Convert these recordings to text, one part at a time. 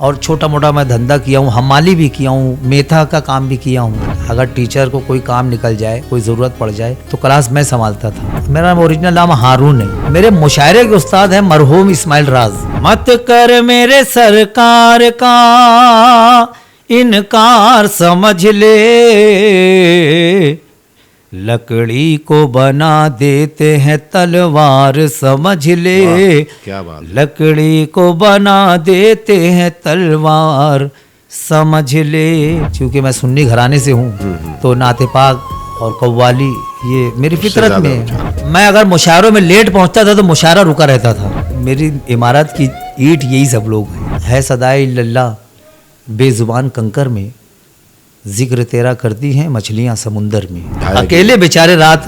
और छोटा मोटा मैं धंधा किया हूँ, हमाली भी किया हूँ, मेथा का काम भी किया हूँ। अगर टीचर को कोई काम निकल जाए, कोई ज़रूरत पड़ जाए तो क्लास मैं संभालता था। मेरा ओरिजिनल नाम हारून है। मेरे मुशायरे के उस्ताद हैं मरहूम इस्माइल राज। मत कर मेरे सरकार का इनकार समझ ले, लकड़ी को बना देते हैं तलवार समझ ले। क्या बात। लकड़ी को बना देते हैं तलवार समझ ले। क्योंकि मैं सुन्नी घराने से हूँ तो नाते पाक और कव्वाली ये मेरी फितरत में है। मैं अगर मुशायरों में लेट पहुँचता था तो मुशायरा रुका रहता था। मेरी इमारत की ईंट यही सब लोग है सदाए इल्लल्लाह बेजुबान कंकर में, जिक्र तेरा करती हैं मछलियां समुंदर में। अकेले बेचारे रात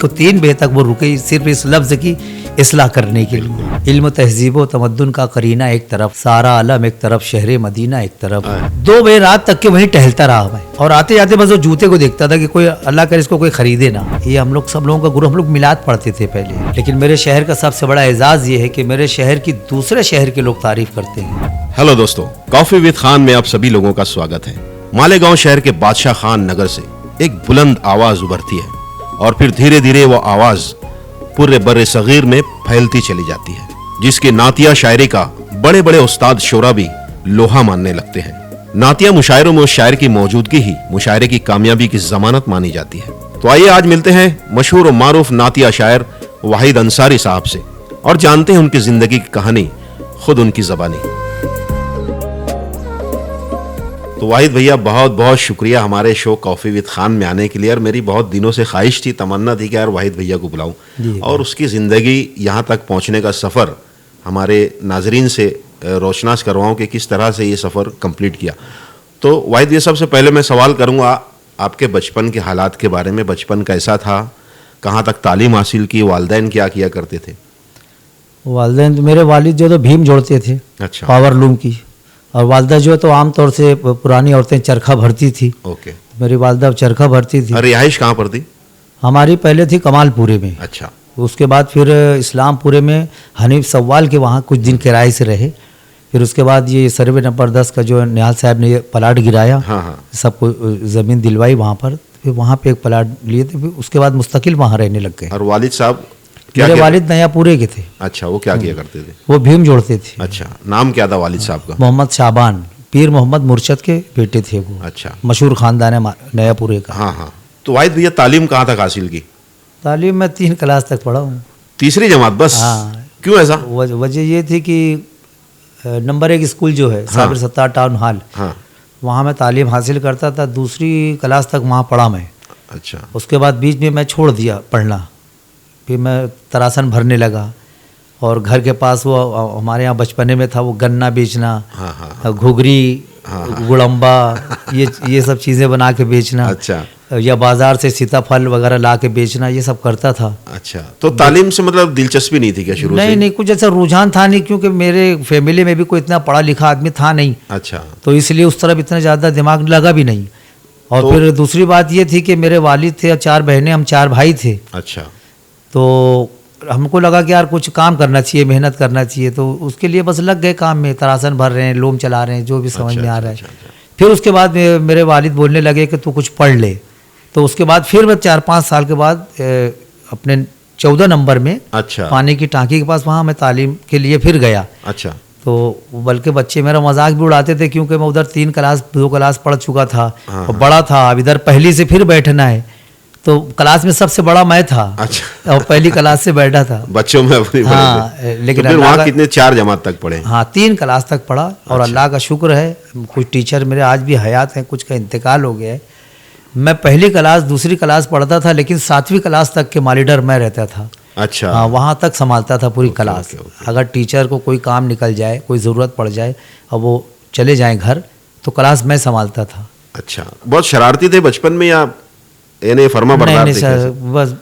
को 3 बजे तक वो रुके सिर्फ इस लफ्ज की इस्लाह करने के लिए। इल्म तहजीब व तमद्दुन का करीना एक तरफ, सारा आलम एक तरफ, शहर मदीना एक तरफ। 2 बजे रात तक के वहीं टहलता रहा मैं। और आते जाते बस वो जूते को देखता था कि कोई अल्लाह करे इसको कोई खरीदे ना। ये हम लोग सब लोगों का गुरु, हम लोग मिलाद पढ़ते थे पहले। लेकिन मेरे शहर का सबसे बड़ा एजाज ये है कि मेरे शहर की दूसरे शहर के लोग तारीफ करते हैं। हेलो दोस्तों, कॉफी विद खान में आप सभी लोगों का स्वागत है। मालेगांव शहर के बादशाह खान नगर से एक बुलंद आवाज उभरती है और फिर धीरे धीरे वो आवाज पूरे बर्रे सगीर में फैलती चली जाती है, जिसकी नातिया शायरी का बड़े बड़े उस्ताद शोरा भी लोहा मानने लगते हैं। नातिया मुशायरों में उस शायर की मौजूदगी ही मुशायरे की कामयाबी की जमानत मानी जाती है। तो आइए आज मिलते हैं मशहूर और मारूफ नातिया शायर वाहिद अंसारी साहब से और जानते हैं उनकी जिंदगी की कहानी खुद उनकी जबानी। तो वाहिद भैया बहुत बहुत शुक्रिया हमारे शो कॉफ़ी विद खान में आने के लिए। और मेरी बहुत दिनों से ख्वाहिश थी, तमन्ना थी कि यार वाहिद भैया को बुलाऊं और उसकी ज़िंदगी यहाँ तक पहुँचने का सफ़र हमारे नाजरीन से रोशनास करवाऊं कि किस तरह से ये सफ़र कंप्लीट किया। तो वाहिद भैया सबसे पहले मैं सवाल करूँगा आपके बचपन के हालात के बारे में। बचपन कैसा था, कहाँ तक तालीम हासिल की, वालिदैन क्या किया करते थे? वालिदैन मेरे वालिद जो तो भीम जोड़ते थे, अच्छा, पावर लूम की। और वालदा जो है तो आमतौर से पुरानी औरतें चरखा भरती थी। ओके। मेरी वालदा चरखा भरती थी। रिहाइश कहाँ पर थी? हमारी पहले थी कमालपुरे में। अच्छा। उसके बाद फिर इस्लामपुरे में हनीफ सवाल के वहाँ कुछ दिन किराए से रहे। फिर उसके बाद ये सर्वे नंबर 10 का जो निहाल साहब ने ये प्लाट गिराया, हाँ। सबको ज़मीन दिलवाई वहाँ पर। फिर वहाँ पे एक प्लाट लिए थे। फिर उसके बाद मुस्तकिल वहाँ रहने लग गए। और वालिद साहब मेरे वालिद नयापुरे के थे। अच्छा, वो क्या किया करते थे? वो भीम जोड़ते थे। अच्छा, नाम क्या था वालिद साहब का? मोहम्मद शाबान, पीर मोहम्मद मुर्शद के बेटे थे वो। अच्छा, मशहूर खानदान है नयापुरे का। हाँ हाँ। तो वाहिद भैया तालीम कहाँ तक हासिल की? तालीम मैं 3 क्लास तक पढ़ा हूँ। तीसरी जमात बस? हाँ। क्यों ऐसा? वजह ये थी कि नंबर 1 स्कूल जो है साबिर सत्तार टाउन हॉल, हाँ, वहाँ मैं तालीम हासिल करता था। 2री क्लास तक वहाँ पढ़ा मैं। अच्छा। उसके बाद बीच में मैं छोड़ दिया पढ़ना। फिर मैं तरासन भरने लगा और घर के पास वो हमारे यहाँ बचपने में था वो गन्ना बेचना, हाँ हाँ, घुघरी, गुड़म्बा, ये सब चीज़ें बना के बेचना। अच्छा। या बाजार से सीताफल वगैरह ला के बेचना, ये सब करता था। अच्छा, तो तालीम से मतलब दिलचस्पी नहीं थी क्या शुरू से? नहीं, कुछ ऐसा रुझान था नहीं, क्योंकि मेरे फैमिली में भी कोई इतना पढ़ा लिखा आदमी था नहीं। अच्छा। तो इसलिए उस तरफ इतना ज़्यादा दिमाग लगा भी नहीं। और तो फिर दूसरी बात ये थी कि मेरे वालिद थे और 4 बहनें, हम 4 भाई थे। अच्छा। तो हमको लगा कि यार कुछ काम करना चाहिए, मेहनत करना चाहिए। तो उसके लिए बस लग गए काम में, तरासन भर रहे हैं, लोम चला रहे हैं, जो भी समझ में आ रहा है। फिर उसके बाद मेरे वालिद बोलने लगे कि तू कुछ पढ़ ले। तो उसके बाद फिर मैं 4-5 साल के बाद अपने 14 नंबर में, अच्छा, पानी की टांकी के पास, वहाँ मैं तालीम के लिए फिर गया। अच्छा। तो बल्कि बच्चे मेरा मजाक भी उड़ाते थे, क्योंकि मैं उधर 2 क्लास पढ़ चुका था। हाँ, और बड़ा था, अब इधर पहली से फिर बैठना है। तो क्लास में सबसे बड़ा मैं था। अच्छा। और पहली क्लास से बैठा था बच्चों में अपनी। हाँ, लेकिन तो फिर वहाँ कितने 4 जमात तक पढ़े? हाँ, 3 क्लास तक पढ़ा। और अच्छा। अल्लाह का शुक्र है कुछ टीचर मेरे आज भी हयात हैं, कुछ का इंतकाल हो गया है। मैं पहली क्लास 2री क्लास पढ़ता था, लेकिन 7वीं क्लास तक के मॉनिटर मैं रहता था। अच्छा। हाँ, वहाँ तक संभालता था पूरी क्लास। अगर टीचर को कोई काम निकल जाए, कोई ज़रूरत पड़ जाए और वो चले जाएं घर, तो क्लास मैं संभालता था। अच्छा, बहुत शरारती थे बचपन में या फर्मा बरदार थे? सर, बस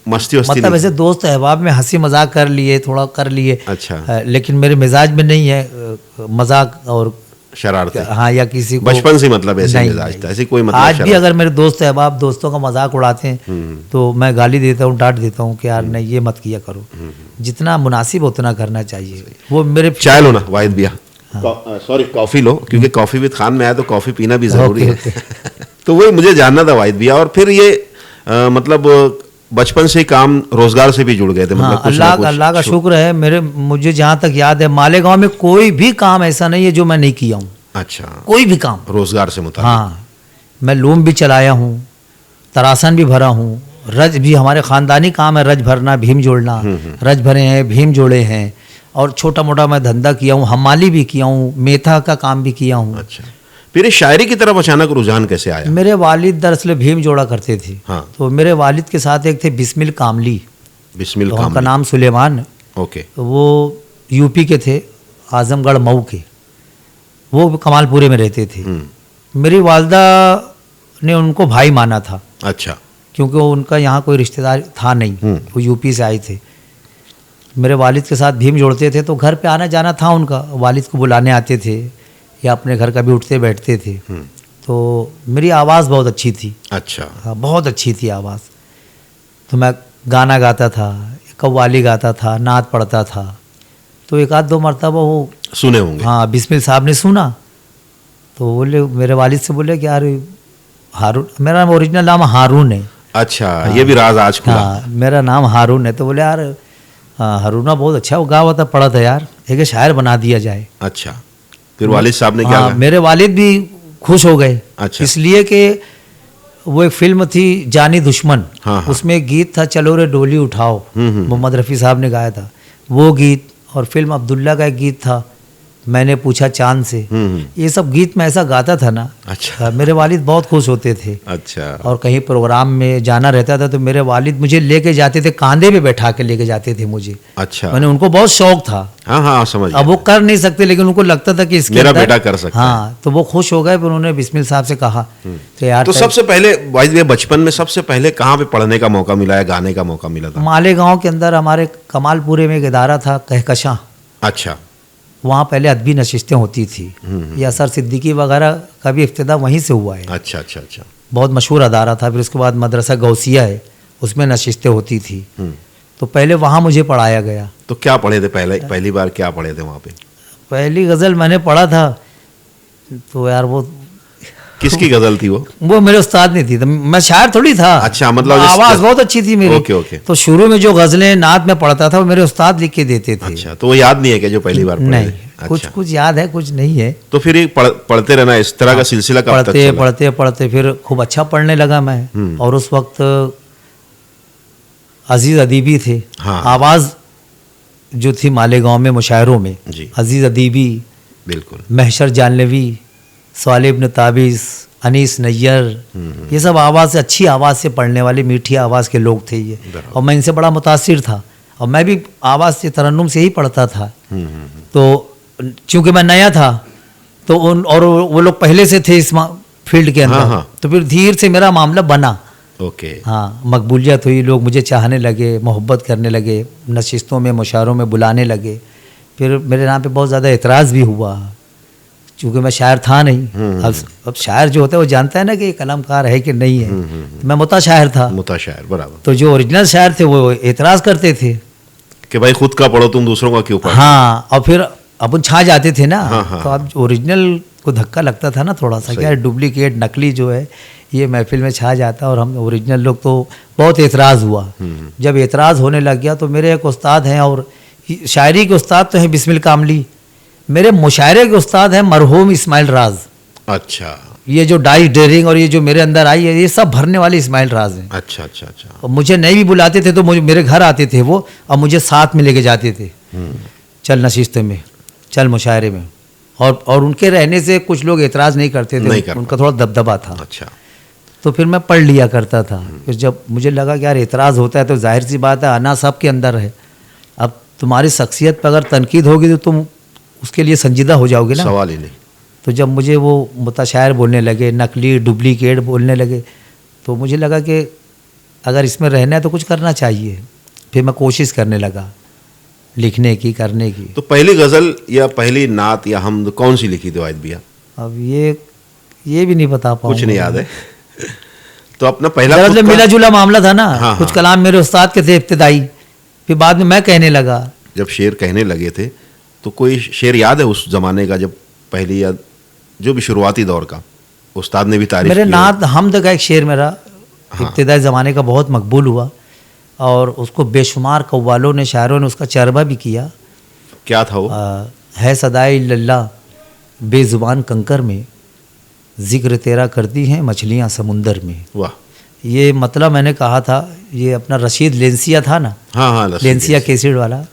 मस्ती मतलब ऐसे दोस्त अहबाब में हंसी मजाक कर लिए, थोड़ा कर लिए। अच्छा। लेकिन मेरे मिजाज में नहीं है मजाक और शरारत। हाँ, या किसी को बचपन से मतलब ऐसे मिजाज था, ऐसे कोई मतलब? आज भी अगर मेरे दोस्त अहबाब दोस्तों का मजाक उड़ाते हैं तो मैं गाली देता हूँ, डांट देता हूँ कि यार नहीं, ये मत किया करो। जितना मुनासिब उतना करना चाहिए। वो मेरे चाय लो ना वाहिद भैया। सॉरी कॉफी लो, क्योंकि कॉफी विद खान में आया तो कॉफी पीना भी जरूरी है। तो वही मुझे जानना था वाहिद भैया। और फिर ये मतलब बचपन से ही काम रोजगार से भी जुड़ गए थे, मतलब कुछ ना कुछ। अल्लाह का शुक्र है, मुझे जहाँ तक याद है मालेगांव में कोई भी काम ऐसा नहीं है जो मैं नहीं किया हूँ। अच्छा, कोई भी काम रोजगार से मुताबिक। हाँ, मैं लूम भी चलाया हूँ, तरासन भी भरा हूँ, रज भी हमारे खानदानी काम है, रज भरना, भीम जोड़ना। रज भरे हैं, भीम जोड़े हैं, और छोटा मोटा मैं धंधा किया हूँ, हमाली भी किया हूँ, मेथा का काम भी किया हूँ। अच्छा, फिर ये शायरी की तरफ अचानक रुझान कैसे आया? मेरे वालिद दरअसल भीम जोड़ा करते थे। हाँ। तो मेरे वालिद के साथ एक थे बिस्मिल कामली, बिस्मिल तो कामली। उनका नाम सुलेमान। ओके। तो वो यूपी के थे, आजमगढ़ मऊ के, वो कमालपुरे में रहते थे। मेरी वालदा ने उनको भाई माना था। अच्छा। क्योंकि उनका यहाँ कोई रिश्तेदार था नहीं, वो यूपी से आए थे। मेरे वालिद के साथ भीम जोड़ते थे, तो घर पे आना जाना था उनका, वालिद को बुलाने आते थे या अपने घर का भी उठते बैठते थे। तो मेरी आवाज़ बहुत अच्छी थी। अच्छा। हाँ, बहुत अच्छी थी आवाज़। तो मैं गाना गाता था, कव्वाली गाता था, नात पढ़ता था। तो एक आध दो मरतबा वो सुने होंगे। हाँ, बिस्मिल साहब ने सुना, तो बोले, मेरे वालिद से बोले कि यार हारून, मेरा ओरिजिनल नाम हारून है। अच्छा, ये भी राज आज खुला। हाँ, मेरा नाम हारून है। तो बोले यार हारूना बहुत अच्छा वो गा हुआ था, पढ़ा था यार, एक शायर बना दिया जाए। अच्छा, फिर वालिद साहब ने क्या हाँ, कहा? मेरे वालिद भी खुश हो गए। अच्छा। इसलिए कि वो एक फिल्म थी जानी दुश्मन, हाँ, हाँ। उसमें एक गीत था चलो रे डोली उठाओ, मोहम्मद रफ़ी साहब ने गाया था वो गीत। और फिल्म अब्दुल्ला का एक गीत था मैंने पूछा चांद से। ये सब गीत मैं ऐसा गाता था ना। अच्छा। मेरे वालिद बहुत खुश होते थे। अच्छा। और कहीं प्रोग्राम में जाना रहता था तो मेरे वालिद मुझे लेके जाते थे, कांधे पे बैठा के लेके जाते थे मुझे। अच्छा। मैंने उनको बहुत शौक था। हाँ हाँ, समझ अब वो कर नहीं सकते, लेकिन उनको लगता था कि इसके मेरा अंदर- बेटा कर सकता है। हाँ, तो वो खुश हो गए। फिर उन्होंने बिस्मिल साहब से कहा तो यार तो सबसे पहले वाहिद भैया बचपन में सबसे पहले कहाँ पे पढ़ने का मौका मिला है, गाने का मौका मिला था? मालेगांव के अंदर हमारे कमालपुरे में एक इदारा था कहकशां। अच्छा। वहाँ पहले अदबी नशिस्तें होती थी। ये असर सिद्दीकी वगैरह का भी इफ्तिदा वहीं से हुआ है। अच्छा अच्छा अच्छा। बहुत मशहूर अदारा था। फिर उसके बाद मदरसा गौसिया है, उसमें नशिस्तें होती थी। तो पहले वहाँ मुझे पढ़ाया गया। तो क्या पढ़े थे पहली बार क्या पढ़े थे वहाँ पे? पहली गज़ल मैंने पढ़ा था, तो यार वो किसकी गजल थी वो? वो मेरे उस्ताद ने थी। तो मैं शायर थोड़ी था। अच्छा, मतलब आवाज़ बहुत अच्छी थी मेरी। Okay okay. तो शुरू में जो गज़लें नात में पढ़ता था वो मेरे उस्ताद लिख के देते थे। अच्छा, तो वो याद नहीं है क्या जो पहली बार पढ़े नहीं, थे? अच्छा। कुछ याद है, कुछ नहीं है। तो फिर ये पढ़ते रहना, इस तरह का सिलसिला कब तक पढ़ते चला? पढ़ते पढ़ते फिर खूब अच्छा पढ़ने लगा मैं। और उस वक्त अजीज़ अदीबी थे। हाँ। आवाज़ जो थी मालेगांव में मुशायरों में, जी। अजीज़ अदीबी, बिल्कुल। महशर जानलवी, सालिह इब्न ताबिस, अनीस नैयर, ये सब आवाज़ से, अच्छी आवाज़ से पढ़ने वाले, मीठी आवाज़ के लोग थे ये। और मैं इनसे बड़ा मुतासिर था। और मैं भी आवाज़ से, तरन्नुम से ही पढ़ता था। तो चूँकि मैं नया था तो और वो लोग पहले से थे इस फील्ड के अंदर। हाँ। तो फिर धीरे से मेरा मामला बना। ओके। हाँ, मकबूलियत हुई, लोग मुझे चाहने लगे, मोहब्बत करने लगे, नशिस्तों में, मुशायरों में बुलाने लगे। फिर मेरे नाम पे बहुत ज़्यादा एतराज़ भी हुआ, चूँकि मैं शायर था नहीं। अब शायर जो होता है वो जानता है ना कि ये कलमकार है कि नहीं है। मैं मुता शायर था। मुता शायर, बराबर। तो जो ओरिजिनल शायर थे वो एतराज़ करते थे कि भाई खुद का पढ़ो, तुम दूसरों का क्यों पढ़ो? हाँ, और फिर अपन छा जाते थे ना। हाँ। तो अब ओरिजिनल को धक्का लगता था ना थोड़ा सा, क्या डुप्लीकेट, नकली जो है ये महफिल में छा जाता। और हम ओरिजिनल लोग, तो बहुत एतराज़ हुआ। जब एतराज़ होने लग गया तो मेरे एक उस्ताद हैं, और शायरी के उस्ताद तो हैं बिस्मिल कामली, मेरे मुशायरे के उस्ताद हैं मरहूम इस्माइल राज। अच्छा। ये जो डाई डेयरिंग और ये जो मेरे अंदर आई है, ये सब भरने वाले इस्माइल राज हैं। अच्छा अच्छा अच्छा। और मुझे नहीं भी बुलाते थे तो मेरे घर आते थे वो, और मुझे साथ में लेके जाते थे। चल नशिस्त में, चल मुशायरे में। और उनके रहने से कुछ लोग एतराज़ नहीं करते थे, उनका थोड़ा दबदबा था। अच्छा। तो फिर मैं पढ़ लिया करता था। फिर जब मुझे लगा कि यार एतराज़ होता है तो जाहिर सी बात है आना सब के अंदर है। अब तुम्हारी शख्सियत पर अगर तनकीद होगी तो तुम उसके लिए संजीदा हो जाओगे ना, सवाल ही नहीं। तो जब मुझे वो मुताशायर बोलने लगे, नकली, डुप्लीकेट बोलने लगे, तो मुझे लगा कि अगर इसमें रहना है तो कुछ करना चाहिए। फिर मैं कोशिश करने लगा लिखने की, करने की। तो पहली गज़ल या पहली नात या हमद कौन सी लिखी थी वाहिद भैया? अब ये भी नहीं बता पाऊँ, कुछ नहीं याद है। तो अपना पहला दरअसल मिला जुला मामला था ना। हाँ, कुछ हाँ। कलाम मेरे उस्ताद के थे इब्तिदाई, फिर बाद में मैं कहने लगा। जब शेर कहने लगे थे तो कोई शेर याद है उस जमाने का, जब पहली या जो भी शुरुआती दौर का उस्ताद ने भी तारीफ मेरे की हो? नात हमद का एक शेर मेरा इब्तिदाई ज़माने का बहुत मकबूल हुआ, और उसको बेशुमार कव्वालों ने, शायरों ने उसका चरबा भी किया। क्या था वो? है सदाए इल्लल्लाह बेज़ुबान कंकर में, जिक्र तेरा करती हैं मछलियाँ समुंदर में। वाह। ये मतलब मैंने कहा था, ये अपना रशीद लेंसिया था ना, हाँ हाँ, लेंसिया कैसेट वाला,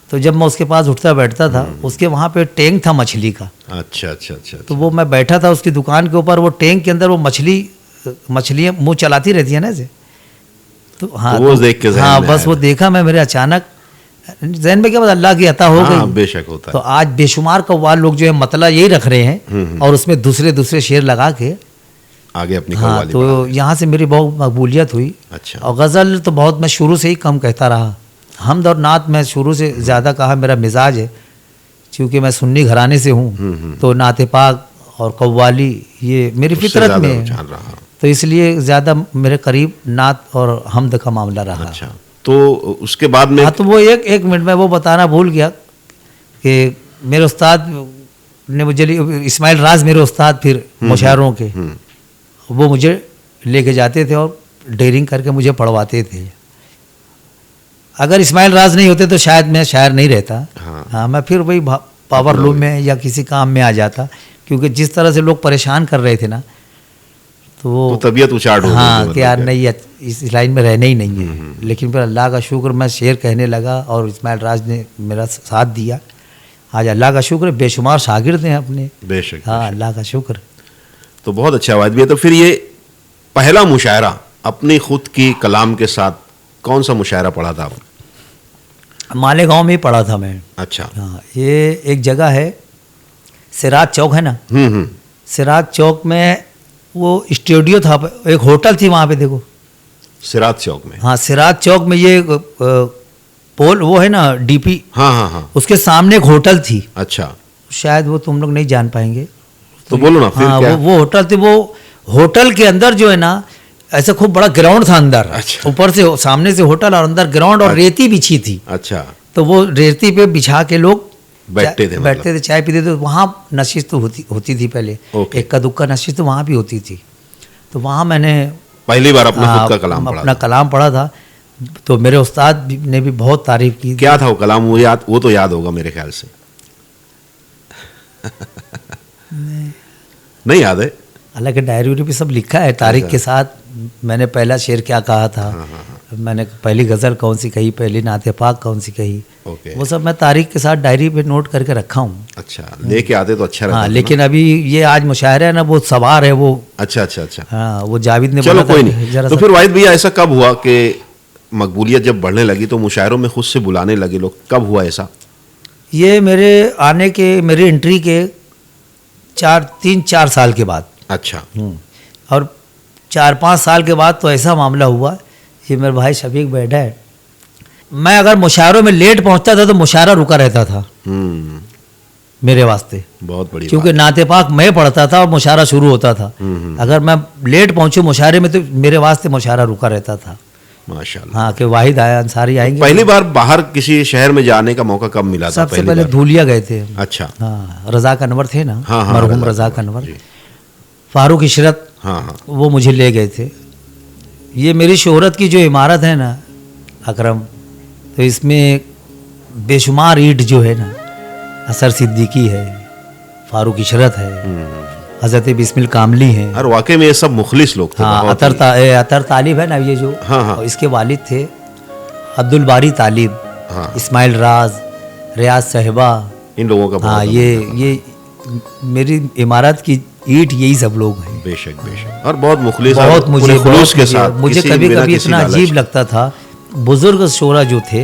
तो जब मैं उसके पास उठता बैठता था, उसके वहाँ पे टैंक था मछली का। अच्छा अच्छा अच्छा। तो वो मैं बैठा था उसकी दुकान के ऊपर, वो टैंक के अंदर वो मछलियाँ मुंह चलाती रहती है ना ऐसे, तो हाँ तो वो देख के ज़हन हाँ में बस आया। वो देखा मैं, मेरे अचानक जहन में क्या, बस अल्लाह की अता हो हाँ, गई। बेशक होता तो है। आज बेशुमार कव्वाल लोग जो है मतलब यही रख रहे हैं, और उसमें दूसरे दूसरे शेर लगा के, आगे अपनी हाँ, कव्वाली तो बढ़ा। यहाँ से मेरी बहुत मकबूलियत हुई। अच्छा। और गज़ल तो बहुत मैं शुरू से ही कम कहता रहा, हमद और नात मैं शुरू से ज़्यादा कहा, मेरा मिजाज है, क्योंकि मैं सुन्नी घराने से हूँ, तो नाते पाक और कव्वाली ये मेरी उससे फितरत ज़्यादा में है, रुझान रहा। तो इसलिए ज़्यादा मेरे करीब नात और हमद का मामला रहा। अच्छा, तो उसके बाद में हाँ, तो वो एक मिनट में वो बताना भूल गया कि मेरे उस्ताद ने मुझे इस्माइल राज, मेरे उस्ताद फिर मुशायरों के, वो मुझे लेके जाते थे और डेयरिंग करके मुझे पढ़वाते थे। अगर इस्माइल राज नहीं होते तो शायद मैं शायर नहीं रहता। हाँ, मैं फिर वही पावर लूम में या किसी काम में आ जाता, क्योंकि जिस तरह से लोग परेशान कर रहे थे ना, तो वो तबीयत उचाट हो गई हाँ थी, कि यार मतलब नहीं, इस लाइन में रहना ही नहीं है। लेकिन फिर अल्लाह का शुक्र, मैं शेर कहने लगा और इस्माइल राज ने मेरा साथ दिया। आज अल्लाह का शुक्र, बेशुमार शागिर्द हैं अपने। बेशक। हाँ, अल्लाह का शुक्र। तो बहुत अच्छा बात भी है। तो फिर ये पहला मुशायरा अपनी खुद की कलाम के साथ कौन सा मुशायरा पढ़ा था आप? मालेगांव में ही पढ़ा था मैं। अच्छा। हाँ, ये एक जगह है, सिराज चौक है ना, सिराज चौक में वो स्टूडियो था, एक होटल थी वहाँ पे, देखो सिराज चौक में। हाँ, सिराज चौक में ये पोल वो है ना, डीपी, हाँ हाँ हाँ। उसके सामने एक होटल थी। अच्छा, शायद वो तुम लोग नहीं जान पाएंगे, तो बोलो ना फिर हाँ, क्या? वो होटल थी। वो होटल के अंदर जो है ना, ऐसा खूब बड़ा ग्राउंड था अंदर। अच्छा। ऊपर से सामने से होटल और अंदर ग्राउंड, और रेती बिछी थी। अच्छा, तो वो रेती पे बिछा के लोग बैठते थे, बैठते थे, चाय पीते थे। वहाँ नशिश तो होती थी पहले, ओके। इक्का दुक्का नशिश तो वहाँ भी होती थी। तो वहाँ मैंने पहली बार अपना खुद का कलाम पढ़ा अपना था। कलाम पढ़ा था। तो मेरे उस्ताद ने भी बहुत तारीफ की। क्या था वो कलाम? वो तो याद होगा मेरे ख्याल से। नहीं याद है? हालांकि डायरी पे सब लिखा है तारीख के साथ। मैंने पहला शेर क्या कहा था, मैंने पहली गज़ल कौन सी कही, पहली नाते पाक कौन सी कही, ओके। वो सब मैं तारीख के साथ डायरी पे नोट करके रखा हूँ। अच्छा, लेके आते तो अच्छा रहता हाँ, था लेकिन अभी ये आज मुशायरा है ना, वो सवार है वो। अच्छा अच्छा अच्छा। हाँ, वो जावेद ने चलो बोला था कोई कि नहीं। जरा तो सा- फिर वाहिद भैया ऐसा कब हुआ कि मकबूलियत जब बढ़ने लगी तो मुशायरों में खुद से बुलाने लगे लोग? कब हुआ ऐसा? ये मेरे आने के, मेरी एंट्री के 3-4 साल के बाद। अच्छा। और 4-5 साल के बाद तो ऐसा मामला हुआ, ये मेरे भाई शफीक बैठा है, मैं अगर मुशायरों में लेट पहुंचता था तो मुशायरा रुका रहता था मेरे वास्ते, बहुत बड़ी क्योंकि नाते पाक मैं पढ़ता था और मुशायरा शुरू होता था। अगर मैं लेट पहुंचूं मुशायरे में तो मेरे वास्ते मुशायरा रुका रहता था। माशाल्लाह। हाँ, कि वाहिद आया अंसारी आएंगे। पहली बार बाहर किसी शहर में जाने का मौका कब मिला था? सबसे पहले धूलिया गए थे। अच्छा। हाँ, रज़ाक अनवर थे ना, हाँ, हाँ, मरहूम रज़ाक रज़ाक अनवर, अनवर, जी। फारूक इशरत, हाँ हाँ। वो मुझे ले गए थे। ये मेरी शोहरत की जो इमारत है ना अकरम, तो इसमें बेशुमार ईंट जो है ना, असर सिद्दीकी है, फारूक इशरत है, हज़रत बिस्मिल कामली हैं, और वाकई में ये सब मुखलिस लोग थे। हाँ, बहुत ही। अतर तालिब है ना ये जो, हाँ, हाँ। और इसके वालिद थे अब्दुल बारी तालिब, हाँ। इस्माइल राज, रियाज साहिबा। इन लोगों का हाँ, बहुत ये मेरी इमारत की ईंट यही सब लोग हैं। बेशक बेशक, और बहुत मुखलिस, बहुत और मुझे पूरे खुलूस बहुत के मुझे- साथ, मुझे किसी कभी बिना कभी किसी इतना लालच अजीब के। लगता था। बुजुर्ग शोरा जो थे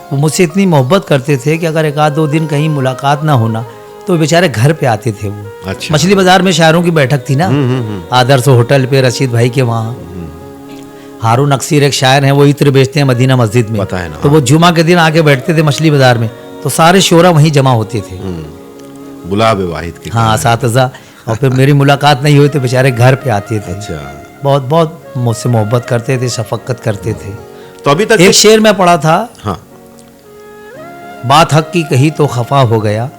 वो मुझसे इतनी मोहब्बत करते थे कि अगर 1-2 दिन कहीं मुलाकात ना होना तो बेचारे घर पे आते थे वो। अच्छा। मछली बाजार में शायरों की बैठक थी ना, आदर्श होटल पे, रशीद भाई के वहाँ। हारून अक्सीर एक शायर हैं, वो इत्र बेचते हैं मदीना मस्जिद में, पता है ना, तो वो जुमा के दिन आके बैठते थे मछली बाजार में, तो सारे शोरा वहीं जमा होते थे। गुलाब वाहिद के। हाँ, असातिज़ा। और फिर मेरी मुलाकात नहीं हुई तो बेचारे घर पे आते थे। अच्छा। बहुत बहुत मुझसे मोहब्बत करते थे, शफकत करते थे। तो अभी तक एक शेर में पढ़ा था, हाँ बात हक की कही तो खफा हो गया,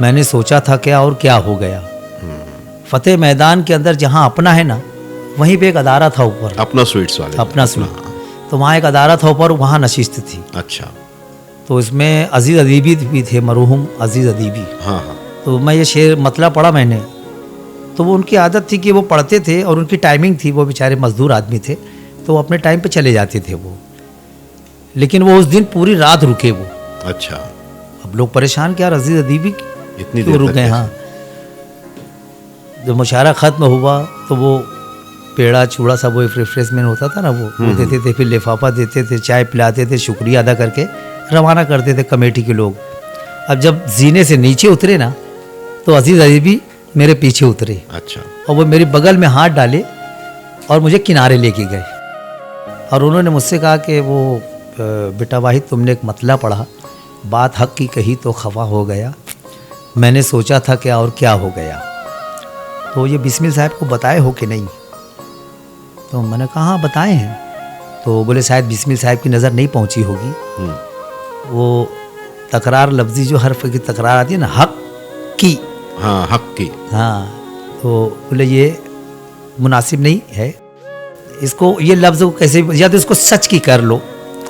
मैंने सोचा था क्या और क्या हो गया। फतेह मैदान के अंदर जहाँ अपना है ना, वहीं पे एक अदारा था ऊपर, अपना स्वीट्स वाले, अपना स्वीट। तो वहाँ एक अदारा था ऊपर, वहाँ नशिस्त थी। अच्छा। तो इसमें अजीज़ अदीबी भी थे, मरहूम अजीज़ अदीबी। हाँ हाँ। तो मैं ये शेर मतलब पढ़ा मैंने, तो वो उनकी आदत थी कि वो पढ़ते थे और उनकी टाइमिंग थी, वो बेचारे मजदूर आदमी थे, तो वो अपने टाइम पे चले जाते थे वो। लेकिन वो उस दिन पूरी रात रुके वो। अच्छा। अब लोग परेशान, क्या अजीज़ अदीबी इतनी क्यों देर रुक तक गए। कैसे? हाँ, जब मुशायरा ख़त्म हुआ तो वो पेड़ा चूड़ा सब वो रिफ्रेशमेंट होता था ना, वो देते थे, फिर लिफाफा देते थे, चाय पिलाते थे, शुक्रिया अदा करके रवाना करते थे कमेटी के लोग। अब जब जीने से नीचे उतरे ना, तो अजीज़ अदीबी मेरे पीछे उतरे अच्छा। और वो मेरे बगल में हाथ डाले और मुझे किनारे लेके गए। और उन्होंने मुझसे कहा कि वो बेटा वाहिद, तुमने एक मतला पढ़ा, बात हक की कही तो खफा हो गया, मैंने सोचा था क्या और क्या हो गया। तो ये बिस्मिल साहब को बताए हो कि नहीं? तो मैंने कहा हाँ बताए हैं। तो बोले शायद बिस्मिल साहब की नज़र नहीं पहुंची होगी। वो तकरार लफ्ज़ी जो हर्फ की तकरार आती है ना, हक की, हाँ हक की, हाँ, तो बोले ये मुनासिब नहीं है, इसको ये लफ्ज़ को कैसे, या तो इसको सच की कर लो,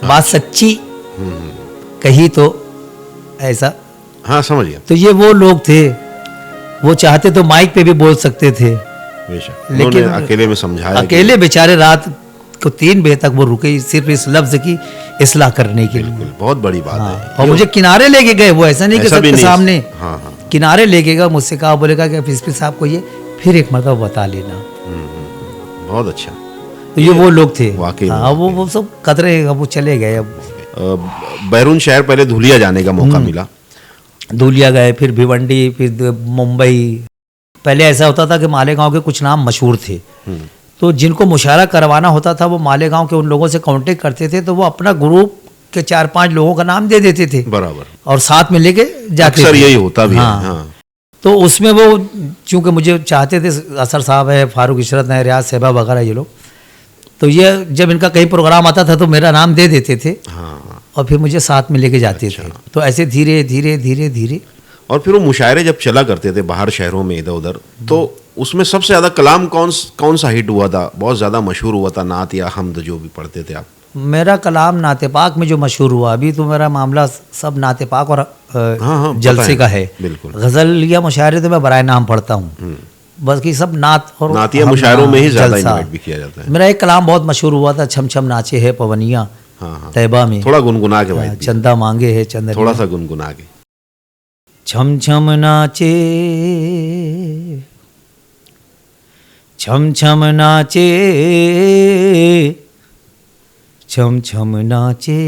बात सच्ची कही तो ऐसा। हाँ समझ गया। तो ये वो लोग थे, वो चाहते तो माइक पे भी बोल सकते थे, बेशक, लेकिन उन्होंने अकेले में समझाया। अकेले बेचारे रात को 3 बजे तक वो रुके सिर्फ इस लफ्ज़ की इस्लाह करने के लिए। बिल्कुल, बहुत बड़ी बात हाँ, है। और मुझे किनारे लेके गए वो, ऐसा नहीं कि ऐसा भी सबके नहीं। सामने, हाँ हाँ। किनारे लेके गए, मुझसे कहा, बोलेगा कि प्रिंसिपल साहब को ये फिर एक मरतबा बता लेना। बहुत अच्छा। तो ये वो लोग थे वाकई में, हाँ, वो सब कतरे, अब वो चले गए। अब बैरून शहर पहले धुलिया जाने का मौका मिला। धुलिया गए, फिर भिवंडी, फिर मुंबई। पहले ऐसा होता था कि मालेगांव के कुछ नाम मशहूर थे, तो जिनको मुशायरा करवाना होता था वो मालेगांव के उन लोगों से कांटेक्ट करते थे, तो वो अपना ग्रुप के 4-5 लोगों का नाम दे देते थे बराबर, और साथ में लेके जाते अक्सर थे। यही होता भी हाँ। है। हाँ। तो उसमें वो चूंकि मुझे चाहते थे, असर साहब है, फारूक इशरत है, रियाज साहबा वगैरह ये लोग, तो ये जब इनका कहीं प्रोग्राम आता था तो मेरा नाम दे देते थे हाँ। और फिर मुझे साथ में लेके जाते थे। तो ऐसे धीरे धीरे धीरे धीरे। और फिर वो मुशायरे जब चला करते थे बाहर शहरों में इधर उधर, तो उसमें सबसे ज्यादा कलाम कौन सा हिट हुआ था, बहुत ज्यादा मशहूर हुआ था, नात या हमद जो भी पढ़ते थे आप? मेरा कलाम नाते पाक में जो मशहूर हुआ, अभी तो मेरा मामला सब नाते पाक और हाँ, जलसे का है। बिल्कुल। गज़ल या मुशायरे तो मैं बराए नाम पढ़ता हूँ, बस कि सब नात और नातिया मुशायरों में ही ज्यादा इन्वाइट भी किया जाता है। मेरा एक कलाम बहुत मशहूर हुआ था, छम छम नाचे है पवनिया तैबा में। थोड़ा गुनगुना के भाई, चंदा मांगे है चंदा, थोड़ा सा गुनगुना के। छम छम नाचे, छम छम नाचे, छम छम नाचे,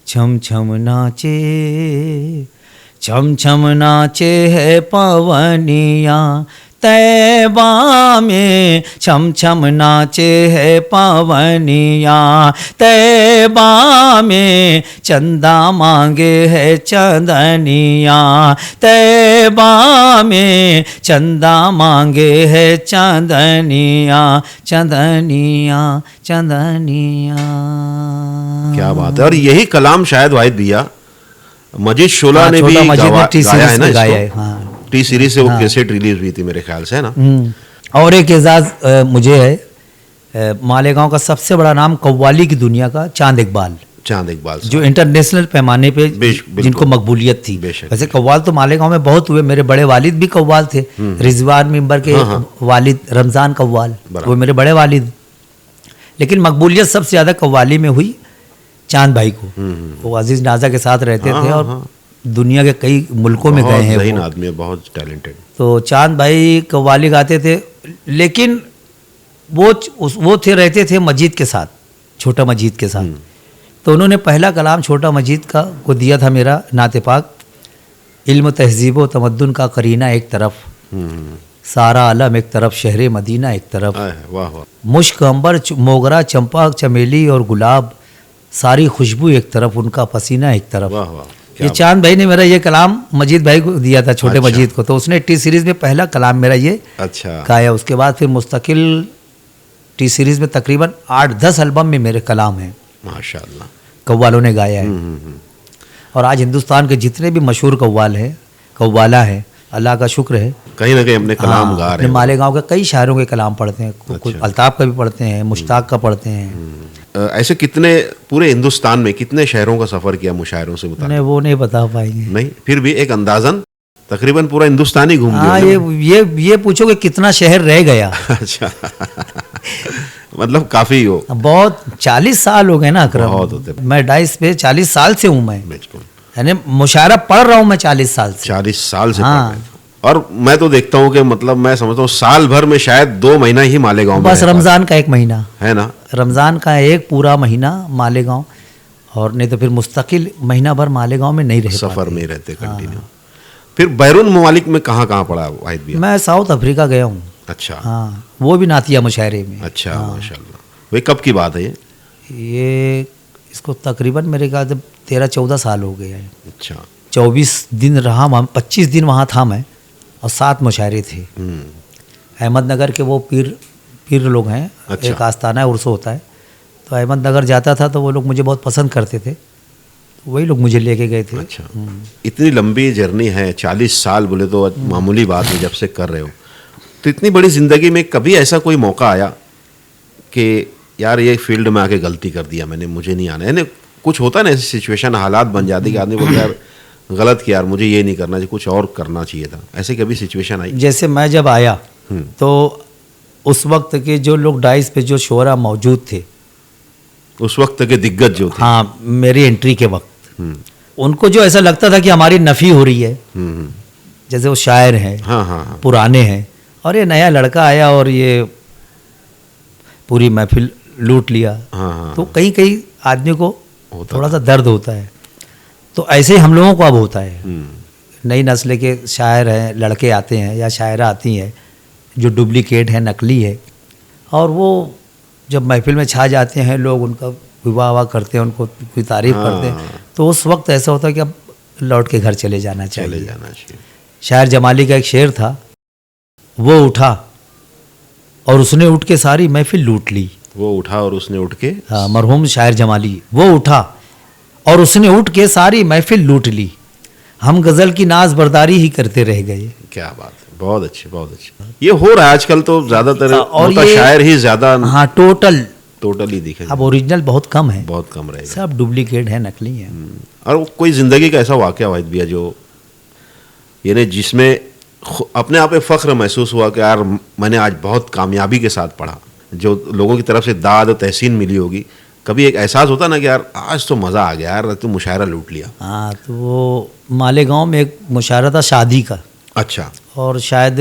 छम छम नाचे, छम छम नाचे है पवनिया तैबा में, छम छम नाचे है पवनिया तैबा में, चंदा मांगे है चंदनिया तैबा में, चंदा मांगे है चंदनिया, चंदनिया चंदनिया। क्या बात है। और यही कलाम शायद वाहिद भैया मजीद शोला ने भी गाया है ना इसको। टी सीरीज से वो कैसेट रिलीज हुई थी मेरे ख्याल से, है ना। और एक एजाज मुझे है, मालेगांव का सबसे बड़ा नाम कव्वाली की दुनिया का चांद इकबाल, जो इंटरनेशनल पैमाने पे जिनको मकबूलियत थी। वैसे कव्वाल तो मालेगांव में बहुत हुए, मेरे बड़े वालिद भी कव्वाल थे, रिजवान मिंबर के वालिद रमजान कव्वाल, वो मेरे बड़े वालिद। लेकिन मकबूलियत सबसे ज़्यादा कव्वाली में हुई चांद भाई को। वो अजीज नाजा के साथ रहते थे और दुनिया के कई मुल्कों में गए हैं। बहुत आदमी है, बहुत टैलेंटेड। तो चांद भाई कव्वाली गाते थे, लेकिन वो रहते थे मजीद के साथ, छोटा मजीद के साथ। तो उन्होंने पहला कलाम छोटा मजीद का को दिया था मेरा, नाते पाक। इल्म तहजीब व तमद्दुन का करीना एक तरफ, सारा आलम एक तरफ, शहर मदीना एक तरफ, वाह वाह, मुश्क अंबर मोगरा चंपा चमेली और गुलाब, सारी खुशबू एक तरफ, उनका पसीना एक तरफ। वाह वाह। ये चांद भाई ने मेरा ये कलाम मजीद भाई को दिया था, छोटे मजीद को। तो उसने टी सीरीज में पहला कलाम मेरा ये गाया। उसके बाद फिर मुस्तकिल टी सीरीज में तकरीबन 8-10 एल्बम में मेरे कलाम हैं। माशाअल्लाह। कव्वालों ने गाया है। और आज हिंदुस्तान के जितने भी मशहूर कव्वाला है, अल्लाह का शुक्र है, कहीं ना कहीं अपने कलाम गा रहे हैं। मालेगांव के कई शायरों के कलाम पढ़ते हैं, कुछ अल्ताफ का भी पढ़ते हैं, मुश्ताक का पढ़ते हैं। ऐसे कितने पूरे हिंदुस्तान में कितने शहरों का सफर किया मुशायरों से बता? नहीं, वो नहीं बता पाएंगे। नहीं, फिर भी एक अंदाजन तकरीबन पूरा हिंदुस्तान ही घूम हाँ, लिया। ये पूछो कि कितना शहर रह गया। अच्छा मतलब काफी हो, बहुत 40 साल हो गए ना अकरम। बहुत होते। मैं डाइस पे 40 साल से हूँ मैं, बिल्कुल, यानी मुशायरा पढ़ रहा हूँ मैं 40 साल से। 40 साल से हाँ। पढ़ रहे थे। और मैं तो देखता हूँ कि मतलब मैं समझता हूँ साल भर में शायद 2 महीना ही मालेगांव में बस रमजान का 1 महीना है ना, रमजान का एक पूरा महीना मालेगांव, और नहीं तो फिर मुस्तकिल महीना भर मालेगांव में नहीं रह सफर में रहते कंटिन्यू। फिर बैरून ममालिक में कहाँ कहाँ पढ़ा वाहिद भैया? मैं साउथ अफ्रीका गया हूँ। अच्छा, हाँ, वो भी नातिया मुशायरे में। अच्छा, माशाल्लाह। वे कब की बात है ये इसको तकरीबन मेरे ख्याल से 13-14 साल हो गए हैं। अच्छा, 24 दिन रहा वहाँ, 25 दिन वहाँ था मैं, और 7 मुशायरे थे। अहमदनगर के वो पीर लोग हैं। अच्छा। एक आस्ताना है, उर्स होता है, तो अहमदनगर जाता था तो वो लोग मुझे बहुत पसंद करते थे, वही लोग मुझे लेके गए थे। अच्छा। इतनी लंबी जर्नी है, 40 साल बोले तो मामूली बात है जब से कर रहे हो, तो इतनी बड़ी ज़िंदगी में कभी ऐसा कोई मौका आया कि यार ये फील्ड में आके गलती कर दिया मैंने, मुझे नहीं आना? यानी कुछ होता है ना ऐसी सिचुएशन, हालात बन जाती कि आदमी बोलता है यार गलत किया यार, मुझे ये नहीं करना चाहिए, कुछ और करना चाहिए था। ऐसे कभी सिचुएशन आई? जैसे मैं जब आया तो उस वक्त के जो लोग डाइस पे जो शोरा मौजूद थे, उस वक्त के दिग्गज जो थे, हाँ, मेरी एंट्री के वक्त, उनको जो ऐसा लगता था कि हमारी नफ़ी हो रही है, जैसे वो शायर हैं, हाँ हाँ हाँ, पुराने हैं, और ये नया लड़का आया और ये पूरी महफिल लूट लिया, हाँ हाँ, तो कहीं कहीं आदमी को होता थोड़ा सा दर्द होता है। तो ऐसे ही हम लोगों को अब होता है। नई नस्ल के शायर हैं, लड़के आते हैं या शायरा आती हैं जो डुप्लीकेट है, नकली है, और वो जब महफिल में छा जाते हैं, लोग उनका विवाह करते हैं, उनको कोई तारीफ करते हैं, तो उस वक्त ऐसा होता है कि अब लौट के घर चले जाना चाहिए। शायर जमाली का एक शेर था, वो उठा और उसने उठ के सारी महफिल लूट ली। वो उठा और उसने उठ के, हाँ, मरहूम शायर जमाली, वो उठा और उसने उठ के सारी महफिल लूट ली, हम गज़ल की नाज बरदारी ही करते रह गए। क्या बात है, बहुत अच्छे, बहुत अच्छे। ये हो रहा है आजकल तो ज़्यादातर, और ये शायर ही ज़्यादा, हाँ, टोटली दिखे, अब ओरिजिनल बहुत कम है, बहुत कम रहेगा, सब डुप्लीकेट है, नकली है। और कोई ज़िंदगी का ऐसा वाक़या वाहिद भैया जो यानी जिसमें अपने आप में फ़ख्र महसूस हुआ कि यार मैंने आज बहुत कामयाबी के साथ पढ़ा, जो लोगों की तरफ से दाद और तहसीन मिली होगी, कभी एक एहसास होता ना कि यार आज तो मज़ा आ गया यार, तो मुशायरा लूट लिया? हाँ, तो वो मालेगांव में एक मुशायरा था शादी का। अच्छा। और शायद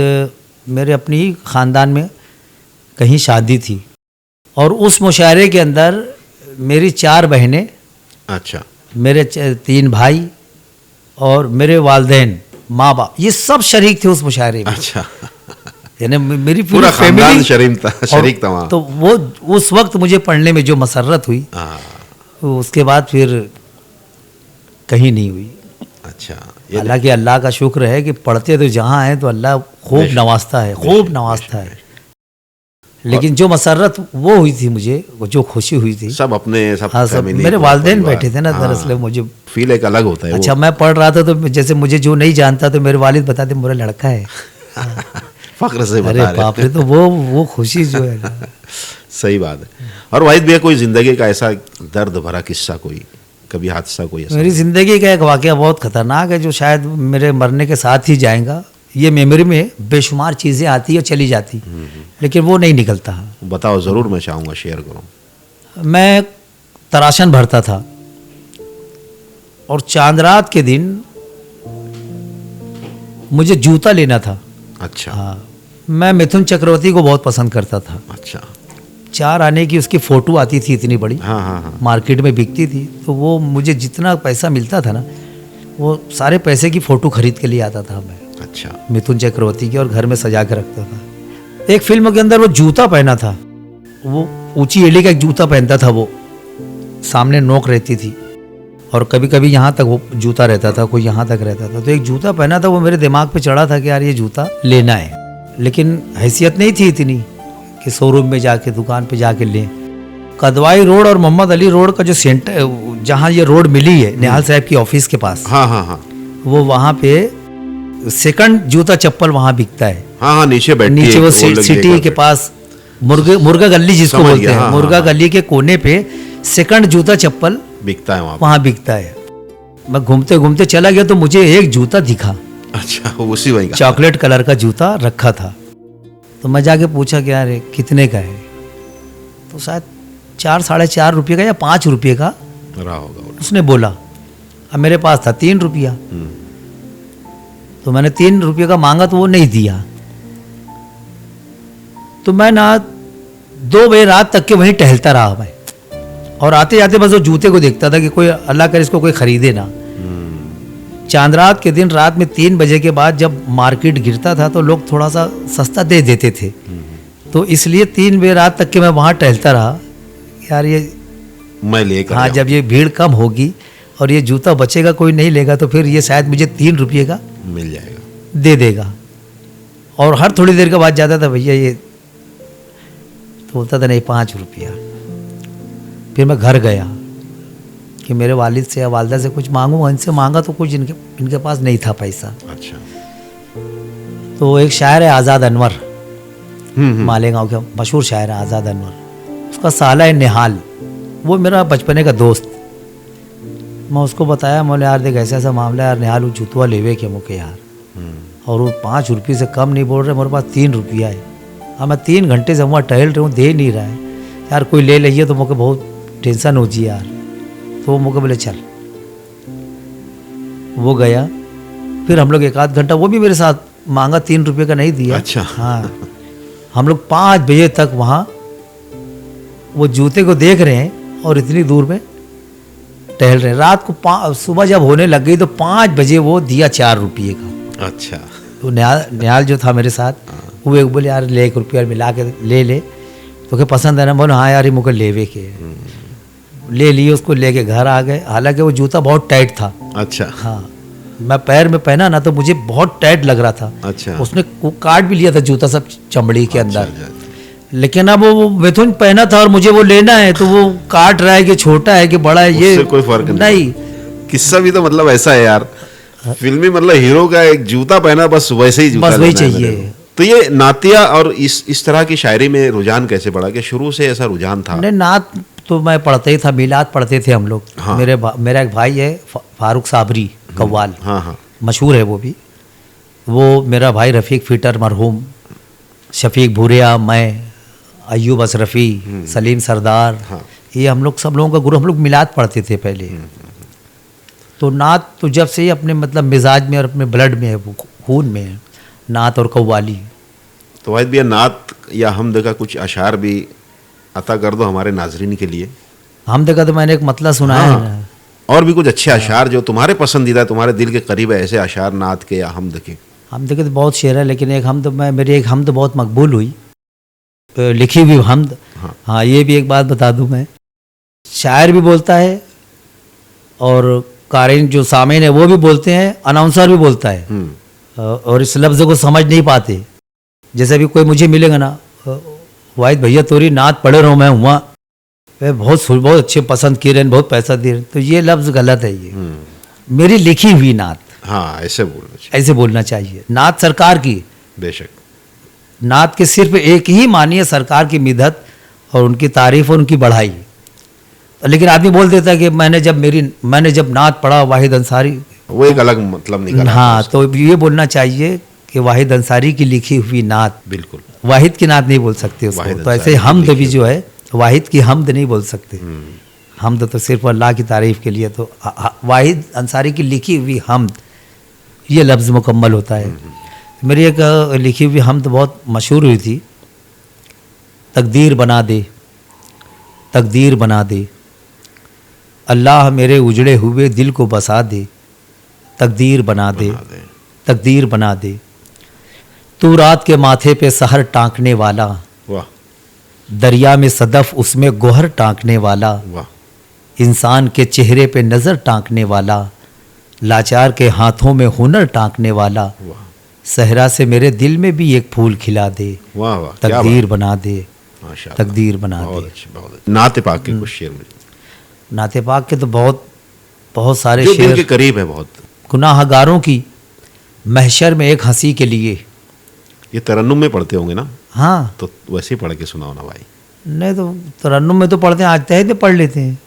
मेरे अपनी ही ख़ानदान में कहीं शादी थी, और उस मुशायरे के अंदर मेरी 4 बहनें, अच्छा, मेरे 3 भाई और मेरे वालिदैन, माँ बाप, ये सब शरीक थे उस मुशायरे में। अच्छा, यानी मेरी पूरा फैमिली खानदान शरीक था वहाँ। तो वो उस वक्त मुझे पढ़ने में जो मसरत हुई, तो उसके बाद फिर कहीं नहीं हुई। अच्छा, हालांकि अल्लाह का शुक्र है कि पढ़ते तो जहाँ हैं तो अल्लाह खूब नवाजता है, खूब नवाजता है, लेकिन जो मसरत वो हुई थी मुझे, जो खुशी हुई थी, सब अपने सब, हाँ, सब मेरे वालिदैन बैठे थे ना, दरअसल मुझे फील एक अलग होता है। अच्छा, मैं पढ़ रहा था तो जैसे मुझे जो नहीं जानता तो मेरे वालिद बताते मेरा लड़का है, फख्र से बता अरे रहे। बाप रे, तो वो खुशी जो है ना। सही बात है। और वाहिद भैया कोई जिंदगी का ऐसा दर्द भरा किस्सा, कोई कभी हादसा कोई ऐसा? मेरी ज़िंदगी का एक वाक़या बहुत ख़तरनाक है जो शायद मेरे मरने के साथ ही जाएगा। ये मेमोरी में बेशुमार चीज़ें आती और चली जाती, लेकिन वो नहीं निकलता। बताओ, ज़रूर, मैं चाहूँगा शेयर करो। मैं तराशन भरता था और चांद रात के दिन मुझे जूता लेना था। अच्छा। हाँ, मैं मिथुन चक्रवर्ती को बहुत पसंद करता था। अच्छा। 4 आने की उसकी फ़ोटो आती थी इतनी बड़ी, हाँ हाँ हाँ, मार्केट में बिकती थी, तो वो मुझे जितना पैसा मिलता था ना, वो सारे पैसे की फ़ोटो खरीद के लिए आता था मैं। अच्छा। मिथुन चक्रवर्ती की, और घर में सजा के रखता था। एक फिल्म के अंदर वो जूता पहना था, वो ऊंची एड़ी का एक जूता पहनता था, वो सामने नोक रहती थी और कभी कभी यहाँ तक वो जूता रहता था, कोई यहाँ तक रहता था। तो एक जूता पहना था, वो मेरे दिमाग पे चढ़ा था कि यार ये जूता लेना है, लेकिन हैसियत नहीं थी इतनी कि शोरूम में जाके, दुकान पे जाके लें। कदवाई रोड और मोहम्मद अली रोड का जो सेंटर, जहाँ ये रोड मिली है निहाल साहब की ऑफिस के पास, हाँ हाँ हाँ वो वहाँ पे सेकंड जूता चप्पल वहाँ बिकता है। हाँ हाँ, नीचे बैठी नीचे है, वो लोग सिटी लेकर के पास मुर्गा गली जिसको समझ बोलते गया, हैं, हाँ, मुर्गा हाँ, गली के कोने पे सेकंड जूता चप्पल बिकता है वहाँ पे। वहाँ बिकता है। मैं घूमते घूमते चला गया तो मुझे एक जूता दिखा, अच्छा, वो उसी वही का। चॉकलेट कलर का जूता रखा था। तो मैं जाके पूछा कि यार ये कितने का है? तो शायद 4-4.5 रुपये का या 5 रुपये का रहा होगा वो। उसने बोला। अब मेरे पास था 3 रुपया, तो मैंने 3 रुपये का मांगा तो वो नहीं दिया। तो मैं ना 2 बजे रात तक के वहीं टहलता रहा मैं, और आते जाते बस वो जूते को देखता था कि कोई अल्लाह करे इसको कोई खरीदे ना। चांद रात के दिन रात में 3 बजे के बाद जब मार्केट गिरता था तो लोग थोड़ा सा सस्ता दे देते थे, तो इसलिए 3 बजे रात तक के मैं वहाँ टहलता रहा। यार ये मैं लेकर हाँ, जब ये भीड़ कम होगी और ये जूता बचेगा, कोई नहीं लेगा, तो फिर ये शायद मुझे 3 रुपये का मिल जाएगा, दे देगा। और हर थोड़ी देर के बाद जाता था, भैया ये, तो बोलता था नहीं 5 रुपया। फिर मैं घर गया कि मेरे वालिद से या वालदा से कुछ मांगूंगा, इनसे मांगा तो कुछ इनके पास नहीं था पैसा। अच्छा। तो एक शायर है आज़ाद अनवर, मालेगांव का मशहूर शायर है आज़ाद अनवर, उसका साला है निहाल, वो मेरा बचपने का दोस्त। मैं उसको बताया, बोले यार देख ऐसा ऐसा मामला है यार निहाल, वो जूतवा लेवे के मुके यार, और वो 5 रुपये से कम नहीं बोल रहे, मेरे पास 3 रुपया है। हाँ, मैं 3 घंटे से वहाँ टहल रहा हूँ, दे नहीं रहा है यार, कोई ले लीजिए तो मुझे बहुत टेंशन हो जी यार। तो वो मुझे बोले चल, वो गया। फिर हम लोग 1 आध घंटा, वो भी मेरे साथ मांगा, 3 रुपये का नहीं दिया। अच्छा। हाँ, हम लोग 5 बजे तक वहाँ वो जूते को देख रहे हैं और इतनी दूर में टहल रहे हैं। रात को सुबह जब होने लग गई तो 5 बजे वो दिया 4 रुपये का। अच्छा। तो निहाल जो था मेरे साथ, वो एक बोले यार ले 1 रुपया मिला के ले तो क्या पसंद है ना? बोले हाँ यार ये मुझे लेवे के। ले लिए, उसको लेके घर आ गए। हालांकि वो जूता बहुत टाइट था। अच्छा। हाँ, मैं पैर में पहना ना तो मुझे बहुत टाइट लग रहा था। अच्छा। उसने काट भी लिया था जूता सब चमड़ी के अंदर। अच्छा, अच्छा। लेकिन अब वो मिथुन पहना था और मुझे वो लेना है, तो वो काट रहा है कि छोटा है कि बड़ा है, ये उससे कोई फर्क नहीं। किस्सा भी तो मतलब ऐसा है यार, फिल्मी मतलब हीरो का एक जूता पहना, बस वैसे ही जूता, बस वही लेना है चाहिए। मेरे को। तो ये नातिया और इस तरह की शायरी में रुझान कैसे बढ़ा, कि शुरू से ऐसा रुझान था? नहीं, नात तो मैं पढ़ते ही था, मिलाद पढ़ते थे हम लोग। हाँ। मेरा एक भाई है फारूक साबरी कव्वाल, हाँ हाँ, मशहूर है वो भी। वो मेरा भाई रफ़ीक फिटर मरहूम, शफीक भूरिया, मैं, अयूब अशरफी, सलीम सरदार, हाँ। ये हम लोग सब लोगों का ग्रुप, हम लोग मिलाद पढ़ते थे पहले। तो नात तो जब से ही अपने मतलब मिजाज में और अपने ब्लड में है, वो खून में है, नात और कव्वाली। तो वाहिद भैया, नात या हमद का कुछ अशार भी अता कर दो हमारे नाजरीन के लिए। हमद का तो मैंने एक मतलब सुनाया हाँ। है। और भी कुछ अच्छे अशार जो तुम्हारे पसंदीदा, तुम्हारे दिल के करीब है, ऐसे अशार नात के या हमद के। हमद के तो बहुत शेर है, लेकिन एक हमद मेरी एक हमद बहुत मकबूल हुई, लिखी हुई हमद। हाँ, ये भी एक बात बता दूं, मैं शायर भी बोलता है और कारीन जो सामीन है वो भी बोलते हैं, अनाउंसर भी बोलता है, और इस लफ्ज़ को समझ नहीं पाते। जैसे भी कोई मुझे मिलेगा ना, वाहिद भैया तोरी नात पढ़े रहो, मैं हुआ बहुत अच्छे पसंद किए रहे, बहुत पैसा दे रहे, तो ये लफ्ज़ गलत है। ये मेरी लिखी हुई नात। हाँ, ऐसे बोलना चाहिए, ऐसे बोलना चाहिए। नात सरकार की, बेशक। नात के सिर्फ एक ही मानी है, सरकार की मिदत और उनकी तारीफ और उनकी बढ़ाई। लेकिन आदमी बोल देता है कि मैंने जब नात पढ़ा वाहिद अंसारी, वो एक अलग मतलब निकला। हाँ, तो ये बोलना चाहिए कि वाहिद अंसारी की लिखी हुई नात। बिल्कुल, वाहिद की नात नहीं बोल सकते उसको। तो ऐसे हमद भी जो है, वाहिद की हमद नहीं बोल सकते। हमद तो सिर्फ अल्लाह की तारीफ के लिए। तो वाहिद अंसारी की लिखी हुई हमद, ये लफ्ज़ मुकम्मल होता है। मेरी एक लिखी हुई हमद बहुत मशहूर हुई थी, तकदीर बना दे, तकदीर बना दे, अल्लाह मेरे उजड़े हुए दिल को बसा दे, तकदीर बना दे, तकदीर बना दे, तू रात के माथे पे सहर टांकने वाला, वाह, दरिया में सदफ उसमें गोहर टांकने वाला, वाह, इंसान के चेहरे पे नज़र टांकने वाला, लाचार के हाथों में हुनर टांकने वाला, वाह, सहरा से मेरे दिल में भी एक फूल खिला दे, वाह, वाह, क्या तकदीर बना दे, माशाअल्लाह, तकदीर बना बहुत दे। अच्छी, बहुत अच्छी। नात पाक के कुछ शेर मुझे। नाते पाक के तो बहुत बहुत सारे जो दिल शेर। के करीब है बहुत। गुनाहगारों की महशर में एक हंसी के लिए। ये तरन्नुम में पढ़ते होंगे ना? हाँ, तो वैसे ही पढ़ के सुनाओ ना भाई। नहीं तो तरन्नुम में तो पढ़ते हैं, आज तहत में पढ़ लेते हैं।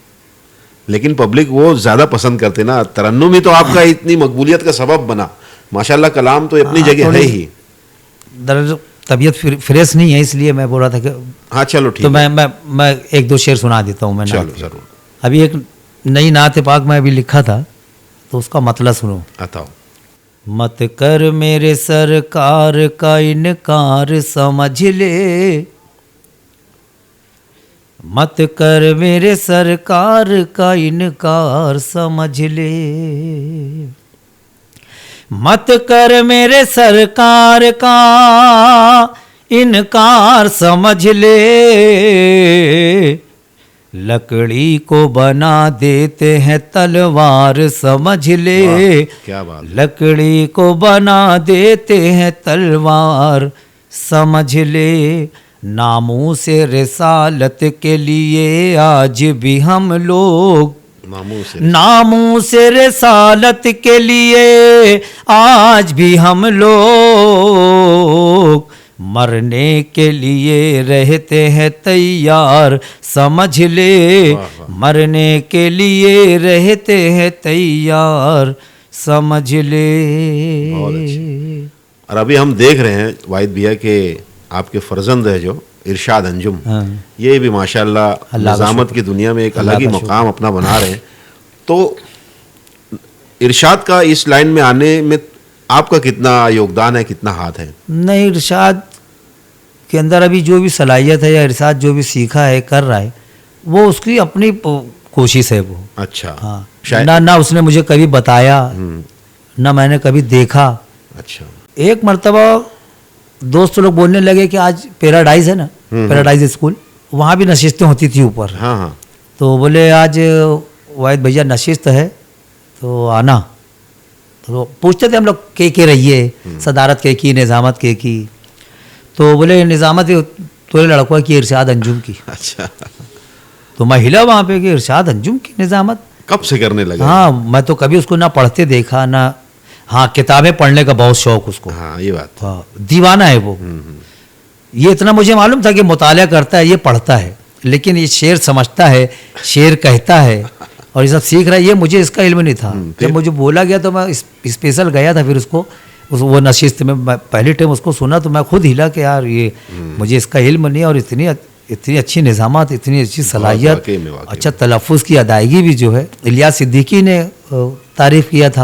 लेकिन पब्लिक वो ज्यादा पसंद करते ना। तरन्नुम ही तो आपका इतनी मकबूलियत का सबब बना। माशाल्लाह कलाम तो अपनी जगह है ही। दरअसल तबीयत फ्रेश नहीं है, इसलिए मैं बोल रहा था कि हाँ चलो ठीक तो है। मैं एक दो शेर सुना देता हूँ मैं। चलो नात। जरूर अभी एक नई नात पाक मैं अभी लिखा था, तो उसका मतलब सुनो। बताओ। मत कर मेरे सरकार का इनकार समझ ले, मत कर मेरे सरकार का इनकार समझ ले, मत कर मेरे सरकार का इनकार समझ ले, लकड़ी को बना देते हैं तलवार समझ ले, वाह, क्या बात। लकड़ी को बना देते हैं तलवार समझ ले, नामों से रिसालत के लिए आज भी हम लोग, नामों से रिसालत के लिए आज भी हम लोग मरने के लिए रहते हैं तैयार समझ ले, मरने के लिए रहते हैं तैयार समझ ले। और अभी हम देख रहे हैं वाहिद भैया के आपके फर्जंद है जो इरशाद अंजुम, ये भी माशाल्लाह निज़ामत की दुनिया में एक अलग ही मकाम अपना बना रहे हैं। तो इरशाद का इस लाइन में आने में आपका कितना योगदान है, कितना हाथ है? नहीं, इरशाद के अंदर अभी जो भी सलाहियत है या इरशाद जो भी सीखा है कर रहा है, वो उसकी अपनी कोशिश है वो। अच्छा। हाँ, ना उसने मुझे कभी बताया, ना मैंने कभी देखा। अच्छा। एक मर्तबा दोस्त लोग बोलने लगे कि आज पैराडाइज है ना, पैराडाइज स्कूल, वहाँ भी नशिस्तें होती थी ऊपर। हाँ हाँ। तो बोले आज वाहिद भैया नशिस्त है तो आना। तो पूछते थे हम लोग के रहिए, सदारत के की, निज़ामत के की। तो बोले निज़ामत तो लड़का की इरशाद अंजुम की। अच्छा। तो मैं हिला वहाँ पे कि इरशाद अंजुम की निज़ामत कब से करने लगे? हाँ, मैं तो कभी उसको ना पढ़ते देखा ना। हाँ, किताबें पढ़ने का बहुत शौक उसको। हाँ, ये बात। हाँ, दीवाना है वो। ये इतना मुझे मालूम था कि मुताला करता है, ये पढ़ता है, लेकिन ये शेर समझता है, शेर कहता है और ये सब सीख रहा है, ये मुझे इसका इल्म नहीं था। जब मुझे बोला गया तो मैं स्पेशल गया था, फिर उसको वो नशिस्त में पहली टाइम उसको सुना तो मैं खुद हिला कि यार ये मुझे इसका इल्म नहीं, और इतनी अच्छी निज़ामत, इतनी अच्छी सलाहियत, अच्छा तलफ़ुज़ की अदायगी भी जो है। इलियास सिद्दीकी ने तारीफ़ किया था।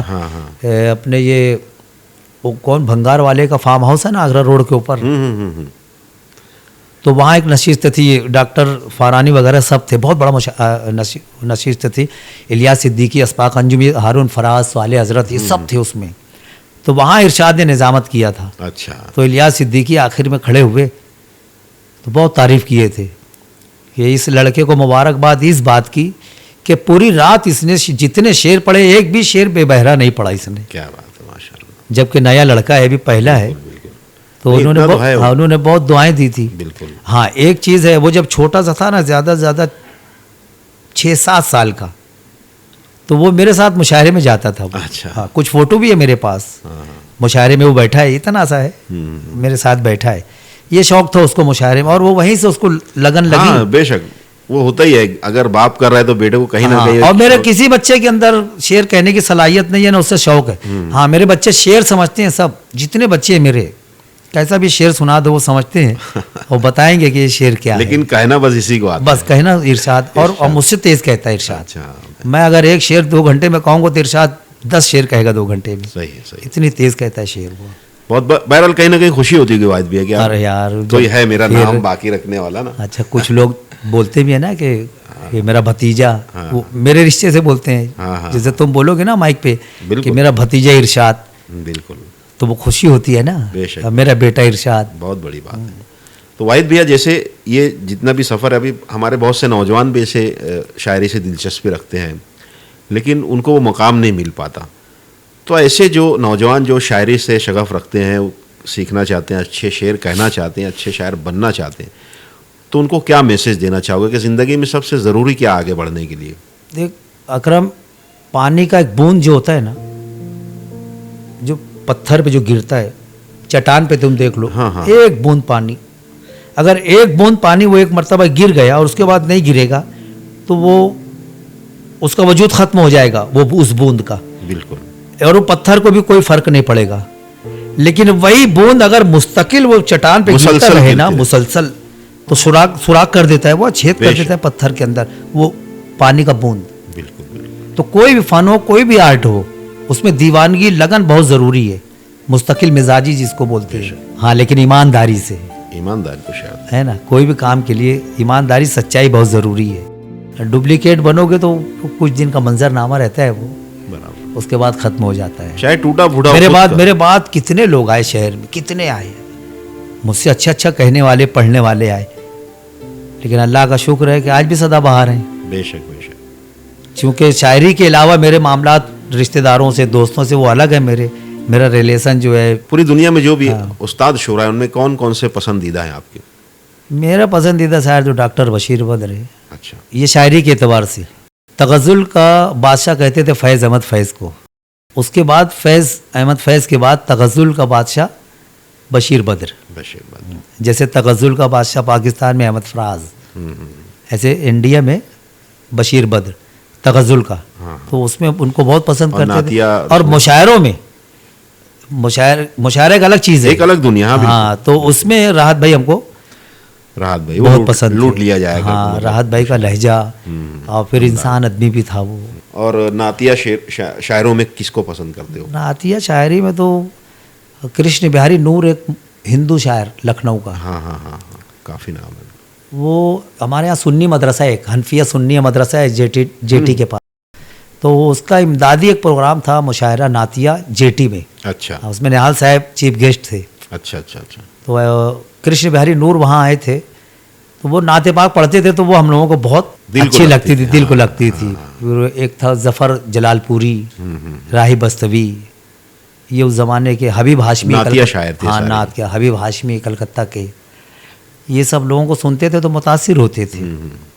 अपने ये वो कौन भंगार वाले का फार्म हाउस है ना आगरा रोड के ऊपर, तो वहाँ एक नशिस्त थी, डॉक्टर फारानी वगैरह सब थे, बहुत बड़ा नशिस्त थी। इलियास सिद्दीकी, अस्फाक अंजुम, हारून फराज, साले हजरत, ये सब थे उसमें। तो वहाँ इरशाद ने निज़ामत किया था। अच्छा। तो इलियास सिद्दीकी आखिर में खड़े हुए तो बहुत तारीफ़ किए थे कि इस लड़के को मुबारकबाद इस बात की कि पूरी रात इसने जितने शेर पढ़े, एक भी शेर बेबहरा नहीं पढ़ा इसने। क्या बात है, माशाल्लाह। जबकि नया लड़का है, अभी पहला है। तो उन्होंने बहुत दुआएं दी थी। बिल्कुल। हाँ, एक चीज़ है, वो जब छोटा सा था ना, ज़्यादा से ज़्यादा 6-7 साल का, तो वो मेरे साथ मुशायरे में जाता था। अच्छा। हाँ, कुछ फ़ोटो भी है मेरे पास। मुशायरे में वो बैठा है, इतना सा है, मेरे साथ बैठा है। ये शौक था उसको मुशायरे में, और वो वहीं से उसको लगन लगी। हाँ, बेशक वो होता ही है, अगर बाप कर रहा है तो बेटे को कहीं ना कहीं। और मेरे किसी बच्चे के अंदर शेर कहने की सलाहियत नहीं है, ना उससे शौक है। हाँ, मेरे बच्चे शेर समझते हैं, सब जितने बच्चे हैं मेरे, कैसा भी शेर सुना दो वो समझते हैं और बताएंगे कि ये शेर क्या है। लेकिन कहना बस इसी को आता है। बस कहना इरशाद, और मुझसे तेज कहता है इरशाद। अच्छा। मैं अगर एक शेर 2 घंटे में कहूँगा तो इरशाद 10 शेर कहेगा 2 घंटे में। सही है, सही। इतनी तेज कहता है शेर वो। बहुत बहरहाल कहीं ना कहीं खुशी होती है वाहिद भैया कि अरे यार, तो है मेरा नाम बाकी रखने वाला ना। अच्छा, कुछ लोग बोलते भी है ना कि ये मेरा भतीजा, वो मेरे रिश्ते से बोलते हैं। जैसे तुम बोलोगे ना माइक पे कि मेरा भतीजा इरशाद, बिल्कुल, तो वो खुशी होती है ना, मेरा बेटा इरशाद। बहुत बड़ी बात है। तो वाहिद भैया, जैसे ये जितना भी सफ़र है, अभी हमारे बहुत से नौजवान भी ऐसे शायरी से दिलचस्पी रखते हैं, लेकिन उनको वो मकाम नहीं मिल पाता। तो ऐसे जो नौजवान जो शायरी से शगफ़ रखते हैं, सीखना चाहते हैं, अच्छे शेर कहना चाहते हैं, अच्छे शायर बनना चाहते हैं, तो उनको क्या मैसेज देना चाहोगे कि ज़िंदगी में सबसे ज़रूरी क्या आगे बढ़ने के लिए? देख अकरम, पानी का एक बूंद जो होता है ना, जो पत्थर पे जो गिरता है, चट्टान पे तुम देख लो, हाँ, हाँ। एक बूंद पानी, अगर एक बूंद पानी वो एक मर्तबा गिर गया और उसके बाद नहीं गिरेगा तो वो उसका वजूद खत्म हो जाएगा, वो उस बूंद का, बिल्कुल। और वो पत्थर को भी कोई फर्क नहीं पड़ेगा। लेकिन वही बूंद अगर मुस्तकिल वो चट्टान पे गिरता मुसलसल रहे ना, गिरते। मुसलसल, तो सुराख कर देता है, वो छेद कर बेशक। देता है पत्थर के अंदर, वो पानी का बूंद। बिल्कुल बिल्कुल। तो कोई भी फन हो, कोई भी आर्ट हो, उसमें दीवानगी, लगन बहुत जरूरी है, मुस्तकिल मिजाजी जिसको बोलते हैं। हाँ, लेकिन ईमानदारी से, ईमानदारी को शर्त। है ना, कोई भी काम के लिए ईमानदारी, सच्चाई बहुत जरूरी है। डुप्लीकेट बनोगे तो कुछ दिन का मंजरनामा रहता है, वो बराबर। उसके बाद खत्म हो जाता है। चाहे टूटा फूटा मेरे बाद कितने लोग आए शहर में, कितने आए, मुझसे अच्छा अच्छा कहने वाले, पढ़ने वाले आए, लेकिन अल्लाह का शुक्र है कि आज भी सदाबहार हैं। बेशक बेशक। क्योंकि शायरी के अलावा मेरे मामलात रिश्तेदारों से, दोस्तों से वो अलग है। मेरा रिलेशन जो है, पूरी दुनिया में जो भी उस्ताद शुरा है, उनमें कौन कौन से पसंदीदा हैं आपके? मेरा पसंदीदा शायर जो डॉक्टर बशीर बद्र है। अच्छा। ये शायरी के एतबार से तगज़ुल का बादशाह कहते थे फैज़ अहमद फैज़ को, उसके बाद फैज़ अहमद फैज़ के बाद तगज़ुल का बादशाह बशीर बद्र। बशीर बद्र। जैसे तगज़ुल का बादशाह पाकिस्तान में अहमद फराज, ऐसे इंडिया में बशीर बद्र तगज़ुल का। तो उसमें उनको बहुत पसंद करते थे। और मुशायरों में, मुशायरा एक अलग चीज़ है, एक अलग दुनिया। हाँ, तो उसमें राहत भाई हमको राहत भाई बहुत पसंद, लूट लिया जाएगा। हाँ, राहत भाई का लहजा, और फिर इंसान आदमी भी था वो। और नातिया शायरों में किसको पसंद करते हो? नातिया शायरी में तो कृष्ण बिहारी नूर, एक हिंदू शायर लखनऊ का। हाँ हाँ हाँ हाँ, काफ़ी नाम है। वो हमारे यहाँ सुन्नी मदरसा है, एक हनफिया सुन्नी मदरसा है जेटी के पास, तो उसका इमदादी एक प्रोग्राम था, मुशायरा नातिया जेटी में। अच्छा। उसमें निहाल साहब चीफ गेस्ट थे। अच्छा अच्छा अच्छा। तो कृष्ण बिहारी नूर वहाँ आए थे, तो वो नाते पाक पढ़ते थे, तो वो हम लोगों को बहुत अच्छी लगती थी, दिल को लगती थी। फिर एक था जफ़र जलालपुरी, राही बस्तवी, ये उस ज़माने के हबीब हाशमी, नातिया शायर थे। हाँ, नात के हबीब हाशमी कलकत्ता के, ये सब लोगों को सुनते थे तो मुतासिर होते थे।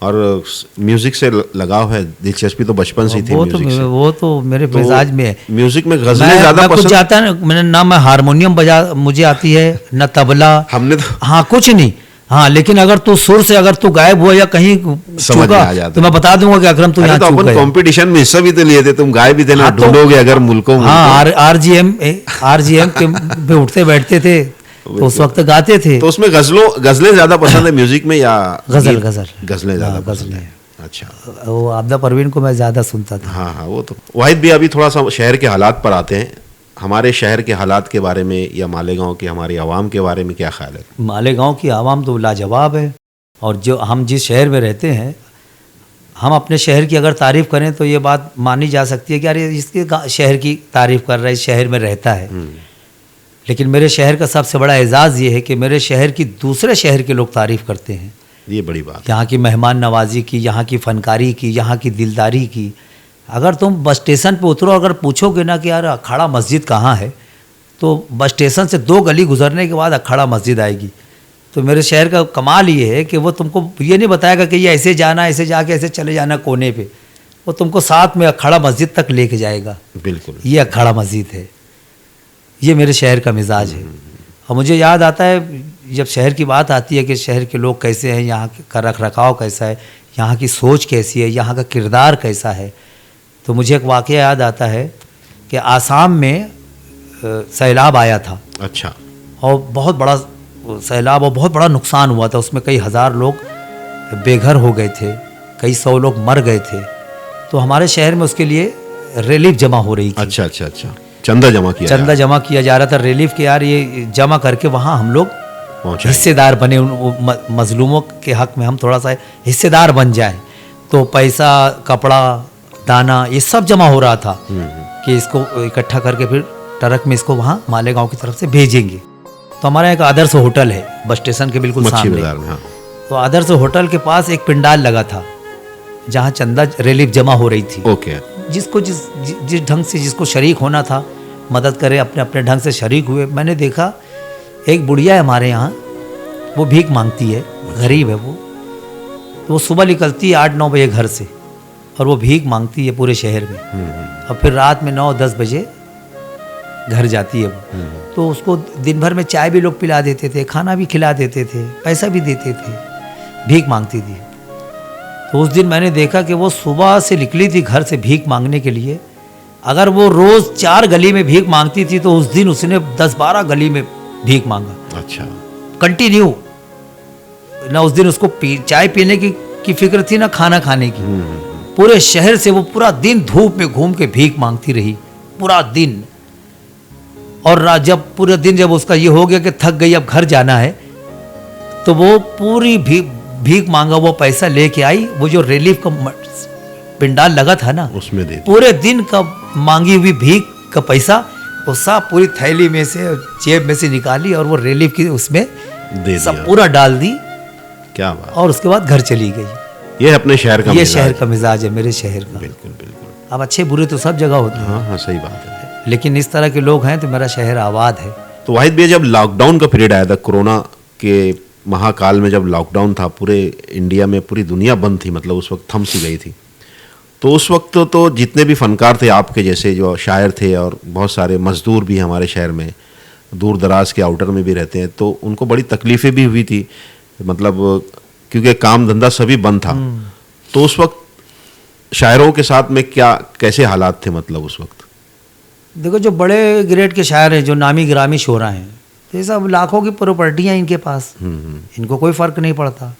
और म्यूजिक से लगाव है, दिलचस्पी तो बचपन से ही थी म्यूजिक से। वो तो मेरे मिजाज में है। म्यूजिक में गजलें ज़्यादा कुछ जाता है मैंने ना, मैं हारमोनियम बजा मुझे आती है, न तबला, हमने तो हाँ कुछ नहीं। हाँ, लेकिन अगर तू सुर से अगर तू गायब हुआ या कहीं चूका तो मैं बता दूंगा कि अकरम तू यहाँ चूक गया। कंपटीशन में हिस्सा भी तो लिए थे, तुम गाए भी थे ना, ढूंढोगे अगर मुल्कों में। हाँ, आरजीएम पे उठते बैठते थे, तो उस वक्त गाते थे। तो उसमें गजलें ज्यादा पसंद है म्यूजिक में, या गजलें ज्यादा पसंद है? अच्छा। वो आबदा परवीन को मैं ज्यादा सुनता था। हाँ हाँ, वो तो। वाहिद भी अभी थोड़ा सा शहर के हालात पर आते हैं। हमारे शहर के हालात के बारे में, या मालेगांव की हमारी आवाम के बारे में क्या ख्याल है? मालेगांव की आवाम तो लाजवाब है, और जो हम जिस शहर में रहते हैं, हम अपने शहर की अगर तारीफ़ करें तो ये बात मानी जा सकती है कि अरे इसके शहर की तारीफ़ कर रहा है, इस शहर में रहता है। लेकिन मेरे शहर का सबसे बड़ा एजाज़ ये है कि मेरे शहर की दूसरे शहर के लोग तारीफ़ करते हैं। ये बड़ी बात। यहाँ की मेहमान नवाजी की, यहाँ की फ़नकारी की, यहाँ की दिलदारी की। अगर तुम बस स्टेशन पे उतरो, अगर पूछोगे ना कि यार अखाड़ा मस्जिद कहाँ है, तो बस स्टेशन से 2 गली गुजरने के बाद अखाड़ा मस्जिद आएगी। तो मेरे शहर का कमाल ये है कि वो तुमको ये नहीं बताएगा कि ये ऐसे जाना, ऐसे जाके ऐसे चले जाना कोने पे, वो तुमको साथ में अखाड़ा मस्जिद तक लेके जाएगा। बिल्कुल, ये अखाड़ा मस्जिद है। ये मेरे शहर का मिजाज है। और मुझे याद आता है जब शहर की बात आती है कि शहर के लोग कैसे हैं, यहाँ का रख रखाव कैसा है, यहाँ की सोच कैसी है, यहाँ का किरदार कैसा है, तो मुझे एक वाक़या याद आता है कि आसाम में सैलाब आया था। अच्छा। और बहुत बड़ा सैलाब, और बहुत बड़ा नुकसान हुआ था। उसमें कई हज़ार लोग बेघर हो गए थे, कई 100 लोग मर गए थे। तो हमारे शहर में उसके लिए रिलीफ जमा हो रही थी। अच्छा अच्छा अच्छा, चंदा जमा किया जा रहा था रिलीफ के, यार ये जमा करके वहाँ हम लोग हिस्सेदार बने, मजलूमों के हक में हम थोड़ा सा हिस्सेदार बन जाएं। तो पैसा, कपड़ा, दाना, ये सब जमा हो रहा था कि इसको इकट्ठा करके फिर ट्रक में इसको वहाँ मालेगांव की तरफ से भेजेंगे। तो हमारे यहाँ एक आदर्श होटल है बस स्टेशन के बिल्कुल सामने। हाँ। तो आदर्श होटल के पास एक पिंडाल लगा था जहाँ चंदा रिलीफ जमा हो रही थी। ओके। जिसको जिस ढंग से जिसको शरीक होना था मदद करे, अपने अपने ढंग से शरीक हुए। मैंने देखा एक बुढ़िया है हमारे यहाँ, वो भीख मांगती है, गरीब है वो। तो वो सुबह निकलती है 8-9 बजे घर से, और वो भीख मांगती है पूरे शहर में। और फिर रात में 9-10 बजे घर जाती है वो। तो उसको दिन भर में चाय भी लोग पिला देते थे, खाना भी खिला देते थे, पैसा भी देते थे, भीख मांगती थी। तो उस दिन मैंने देखा कि वो सुबह से निकली थी घर से भीख मांगने के लिए। अगर वो रोज़ 4 गली में भीख मांगती थी तो उस दिन उसने 10-12 गली में भीख मांगा। अच्छा, कंटिन्यू। ना उस दिन उसको चाय पीने की फिक्र थी, ना खाना खाने की। पूरे शहर से वो पूरा दिन धूप में घूम के भीख मांगती रही, पूरा दिन। और जब पूरा दिन जब उसका ये हो गया कि थक गई, अब घर जाना है, तो वो पूरी भीख मांगा वो पैसा लेके आई। वो जो रिलीफ का पिंडाल लगा था ना, उसमें दे पूरे दिन का मांगी हुई भीख का पैसा वो सब पूरी थैली में से, जेब में से निकाली और वो रिलीफ की उसमें दे सब दिया। पूरा डाल दी। क्या बात। और उसके बाद घर चली गई। ये अपने शहर का ये मिजाज। शहर का मिजाज है, मेरे शहर का। बिल्कुल बिल्कुल। अब अच्छे बुरे तो सब जगह होते हैं, हाँ हाँ, सही बात है। लेकिन इस तरह के लोग हैं तो मेरा शहर आबाद है। तो वाहिद भैया, जब लॉकडाउन का पीरियड आया था, कोरोना के महाकाल में जब लॉकडाउन था, पूरे इंडिया में पूरी दुनिया बंद थी, मतलब उस वक्त थम सी गई थी। तो उस वक्त तो जितने भी फनकार थे आपके जैसे, जो शायर थे, और बहुत सारे मजदूर भी हमारे शहर में दूर दराज के आउटर में भी रहते हैं, तो उनको बड़ी तकलीफ़ें भी हुई थी, मतलब क्योंकि काम धंधा सभी बंद था। तो उस वक्त शायरों के साथ में क्या कैसे हालात थे, मतलब उस वक्त? देखो, जो बड़े ग्रेड के शायर हैं, जो नामी गिरामी शोरा हैं, तो ये सब लाखों की प्रॉपर्टियाँ इनके पास, इनको कोई फ़र्क नहीं पड़ता।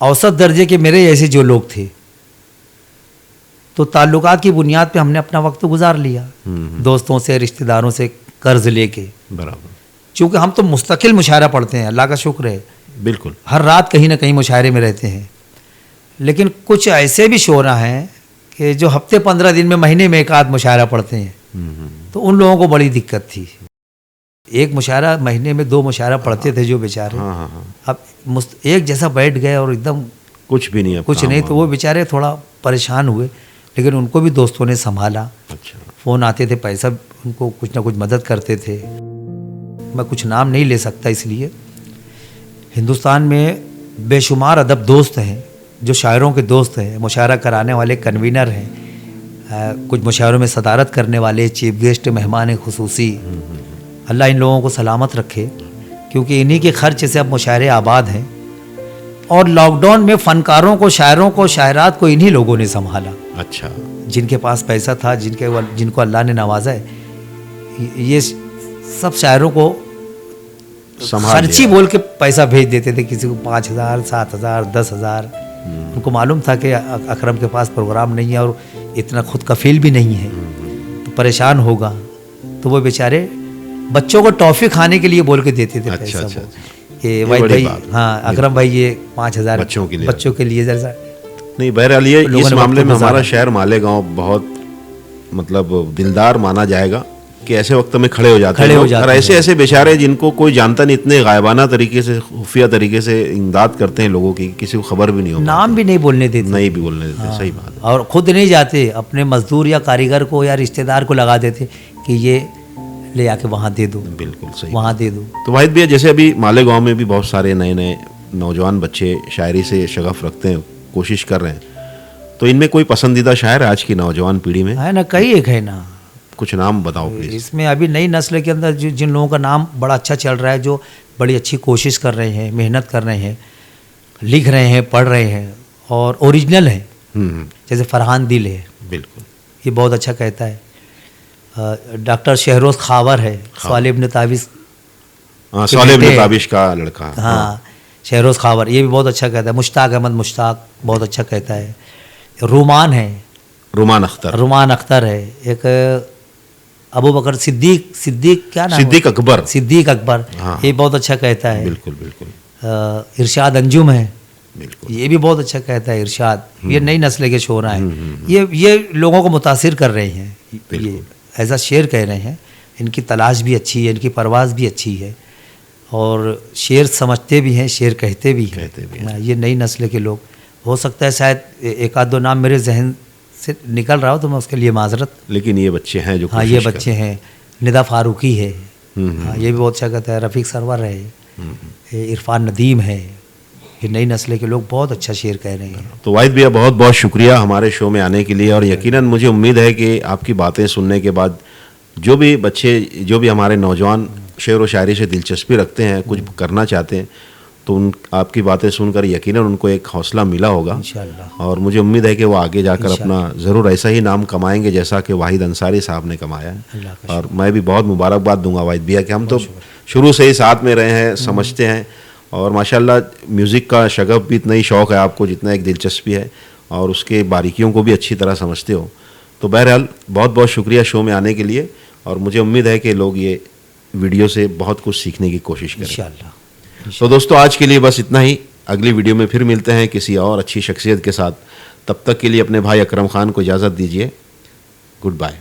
औसत दर्जे के मेरे जैसे जो लोग थे, तो ताल्लुकात की बुनियाद पे हमने अपना वक्त गुजार लिया, दोस्तों से, रिश्तेदारों से कर्ज लेके। बराबर। चूँकि हम तो मुस्तकिल मुशायरा पढ़ते हैं, अल्लाह का शुक्र है, बिल्कुल। हर रात कहीं ना कहीं मुशायरे में रहते हैं। लेकिन कुछ ऐसे भी शोरा हैं कि जो हफ्ते 15 दिन में, महीने में एक आध मुशायरा पढ़ते हैं, तो उन लोगों को बड़ी दिक्कत थी। एक मुशायरा महीने में 2 मुशायरा पढ़ते थे जो बेचारे। अब एक जैसा बैठ गए और एकदम कुछ भी नहीं, कुछ नहीं, तो वो बेचारे थोड़ा परेशान हुए। लेकिन उनको भी दोस्तों ने संभाला। अच्छा। फ़ोन आते थे, पैसा उनको कुछ ना कुछ मदद करते थे। मैं कुछ नाम नहीं ले सकता, इसलिए हिंदुस्तान में बेशुमार अदब दोस्त हैं, जो शायरों के दोस्त हैं, मुशायरा कराने वाले कन्वीनर हैं, कुछ मुशायरों में सदारत करने वाले, चीफ गेस्ट, मेहमान खुसूसी। अल्लाह इन लोगों को सलामत रखे, क्योंकि इन्हीं के खर्च से अब मुशायरे आबाद हैं। और लॉकडाउन में फ़नकारों को, शायरों को, शायरात को इन्हीं लोगों ने संभाला। अच्छा। जिनके पास पैसा था, जिनको अल्लाह ने नवाजा है, ये सब शायरों को खर्ची बोल के पैसा भेज देते थे। किसी को 5,000, 7,000, 10,000। उनको मालूम था कि अकरम के पास प्रोग्राम नहीं है और इतना खुद कफील भी नहीं है, तो परेशान होगा। तो वो बेचारे बच्चों को टॉफ़ी खाने के लिए बोल के देते थे पैसा। अच्छा। ये भाई, हाँ अकरम भाई, ये 5,000 बच्चों के लिए जैसा नहीं। बहरहाल ये इस मामले में हमारा शहर मालेगांव बहुत मतलब दिलदार माना जाएगा कि ऐसे वक्त में खड़े हो जाते हैं और ऐसे बेचारे जिनको कोई जानता नहीं, इतने गायबाना तरीके से, खुफिया तरीके से इमदाद करते हैं लोगों की, किसी को खबर भी नहीं होती, नाम भी नहीं बोलने देते, नहीं भी बोलने देते। सही बात है। और खुद नहीं जाते, अपने मजदूर या कारीगर को या रिश्तेदार को लगा देते कि ये ले आके वहाँ दे दो। बिल्कुल सही, वहाँ दे दो। तो वाहिद भैया, जैसे अभी मालेगांव में भी बहुत सारे नए नए नौजवान बच्चे शायरी से शगफ रखते हैं, कोशिश कर रहे हैं, तो इनमें कोई पसंदीदा शायर है आज की नौजवान पीढ़ी में? है ना, कई एक है ना। कुछ नाम बताओ प्लीज। इसमें अभी नई नस्ल के अंदर जिन लोगों का नाम बड़ा अच्छा चल रहा है, जो बड़ी अच्छी कोशिश कर रहे हैं, मेहनत कर रहे हैं, लिख रहे हैं, पढ़ रहे हैं और ओरिजिनल है, जैसे फरहान दिल है, बिल्कुल, ये बहुत अच्छा कहता है। डॉक्टर शहरोज खावर है, सालिब इब्न ताबिश, सालिब इब्न ताबिश का लड़का। हाँ, शहरोज खावर, ये भी बहुत अच्छा कहता है। मुश्ताक अहमद मुश्ताक बहुत अच्छा कहता है। रुमान है, रुमान अख्तर है। एक अबू बकर सिद्दीक क्या नाम? सिद्दीक अकबर, ये बहुत अच्छा कहता है। बिल्कुल बिल्कुल। इरशाद अंजुम है, बिल्कुल, ये भी बहुत अच्छा कहता है इरशाद। ये नई नस्ल के शोरा हैं, ये लोगों को मुतासिर कर रहे हैं, ये ऐसा शेर कह रहे हैं। इनकी तलाश भी अच्छी है, इनकी परवाज़ भी अच्छी है और शेर समझते भी हैं, शेर कहते भी हैं। ये नई नस्ल के लोग, हो सकता है शायद एक आध दो नाम मेरे जहन से निकल रहा हो तो मैं उसके लिए माजरत, लेकिन ये बच्चे हैं जो, हाँ ये बच्चे हैं। निदा फारूकी है, हाँ ये भी बहुत अच्छा कहता है। रफ़ीक सरवर है, इरफान नदीम है, ये नई नस्ल के लोग बहुत अच्छा शेर कह रहे हैं। तो वाहिद भैया बहुत बहुत शुक्रिया हमारे शो में आने के लिए, और यकीनन मुझे उम्मीद है कि आपकी बातें सुनने के बाद जो भी बच्चे, जो भी हमारे नौजवान शेर व शायरी से दिलचस्पी रखते हैं, कुछ करना चाहते हैं, तो उन आपकी बातें सुनकर यकीनन उनको एक हौसला मिला होगा इंशाअल्लाह। और मुझे उम्मीद है कि वो आगे जाकर अपना ज़रूर ऐसा ही नाम कमाएंगे जैसा कि वाहिद अंसारी साहब ने कमाया अल्लाह है। का और मैं भी बहुत मुबारकबाद दूंगा वाहिद भैया कि हम तो शुरू से ही साथ में रहे हैं, समझते हैं, और माशाल्लाह म्यूज़िक का शगफ भी इतना ही शौक़ है आपको जितना एक दिलचस्पी है, और उसके बारीकियों को भी अच्छी तरह समझते हो। तो बहरहाल बहुत बहुत शुक्रिया शो में आने के लिए, और मुझे उम्मीद है कि लोग ये वीडियो से बहुत कुछ सीखने की कोशिश करें। इंशाअल्लाह। तो दोस्तों आज के लिए बस इतना ही। अगली वीडियो में फिर मिलते हैं किसी और अच्छी शख्सियत के साथ। तब तक के लिए अपने भाई अकरम खान को इजाज़त दीजिए। Good bye.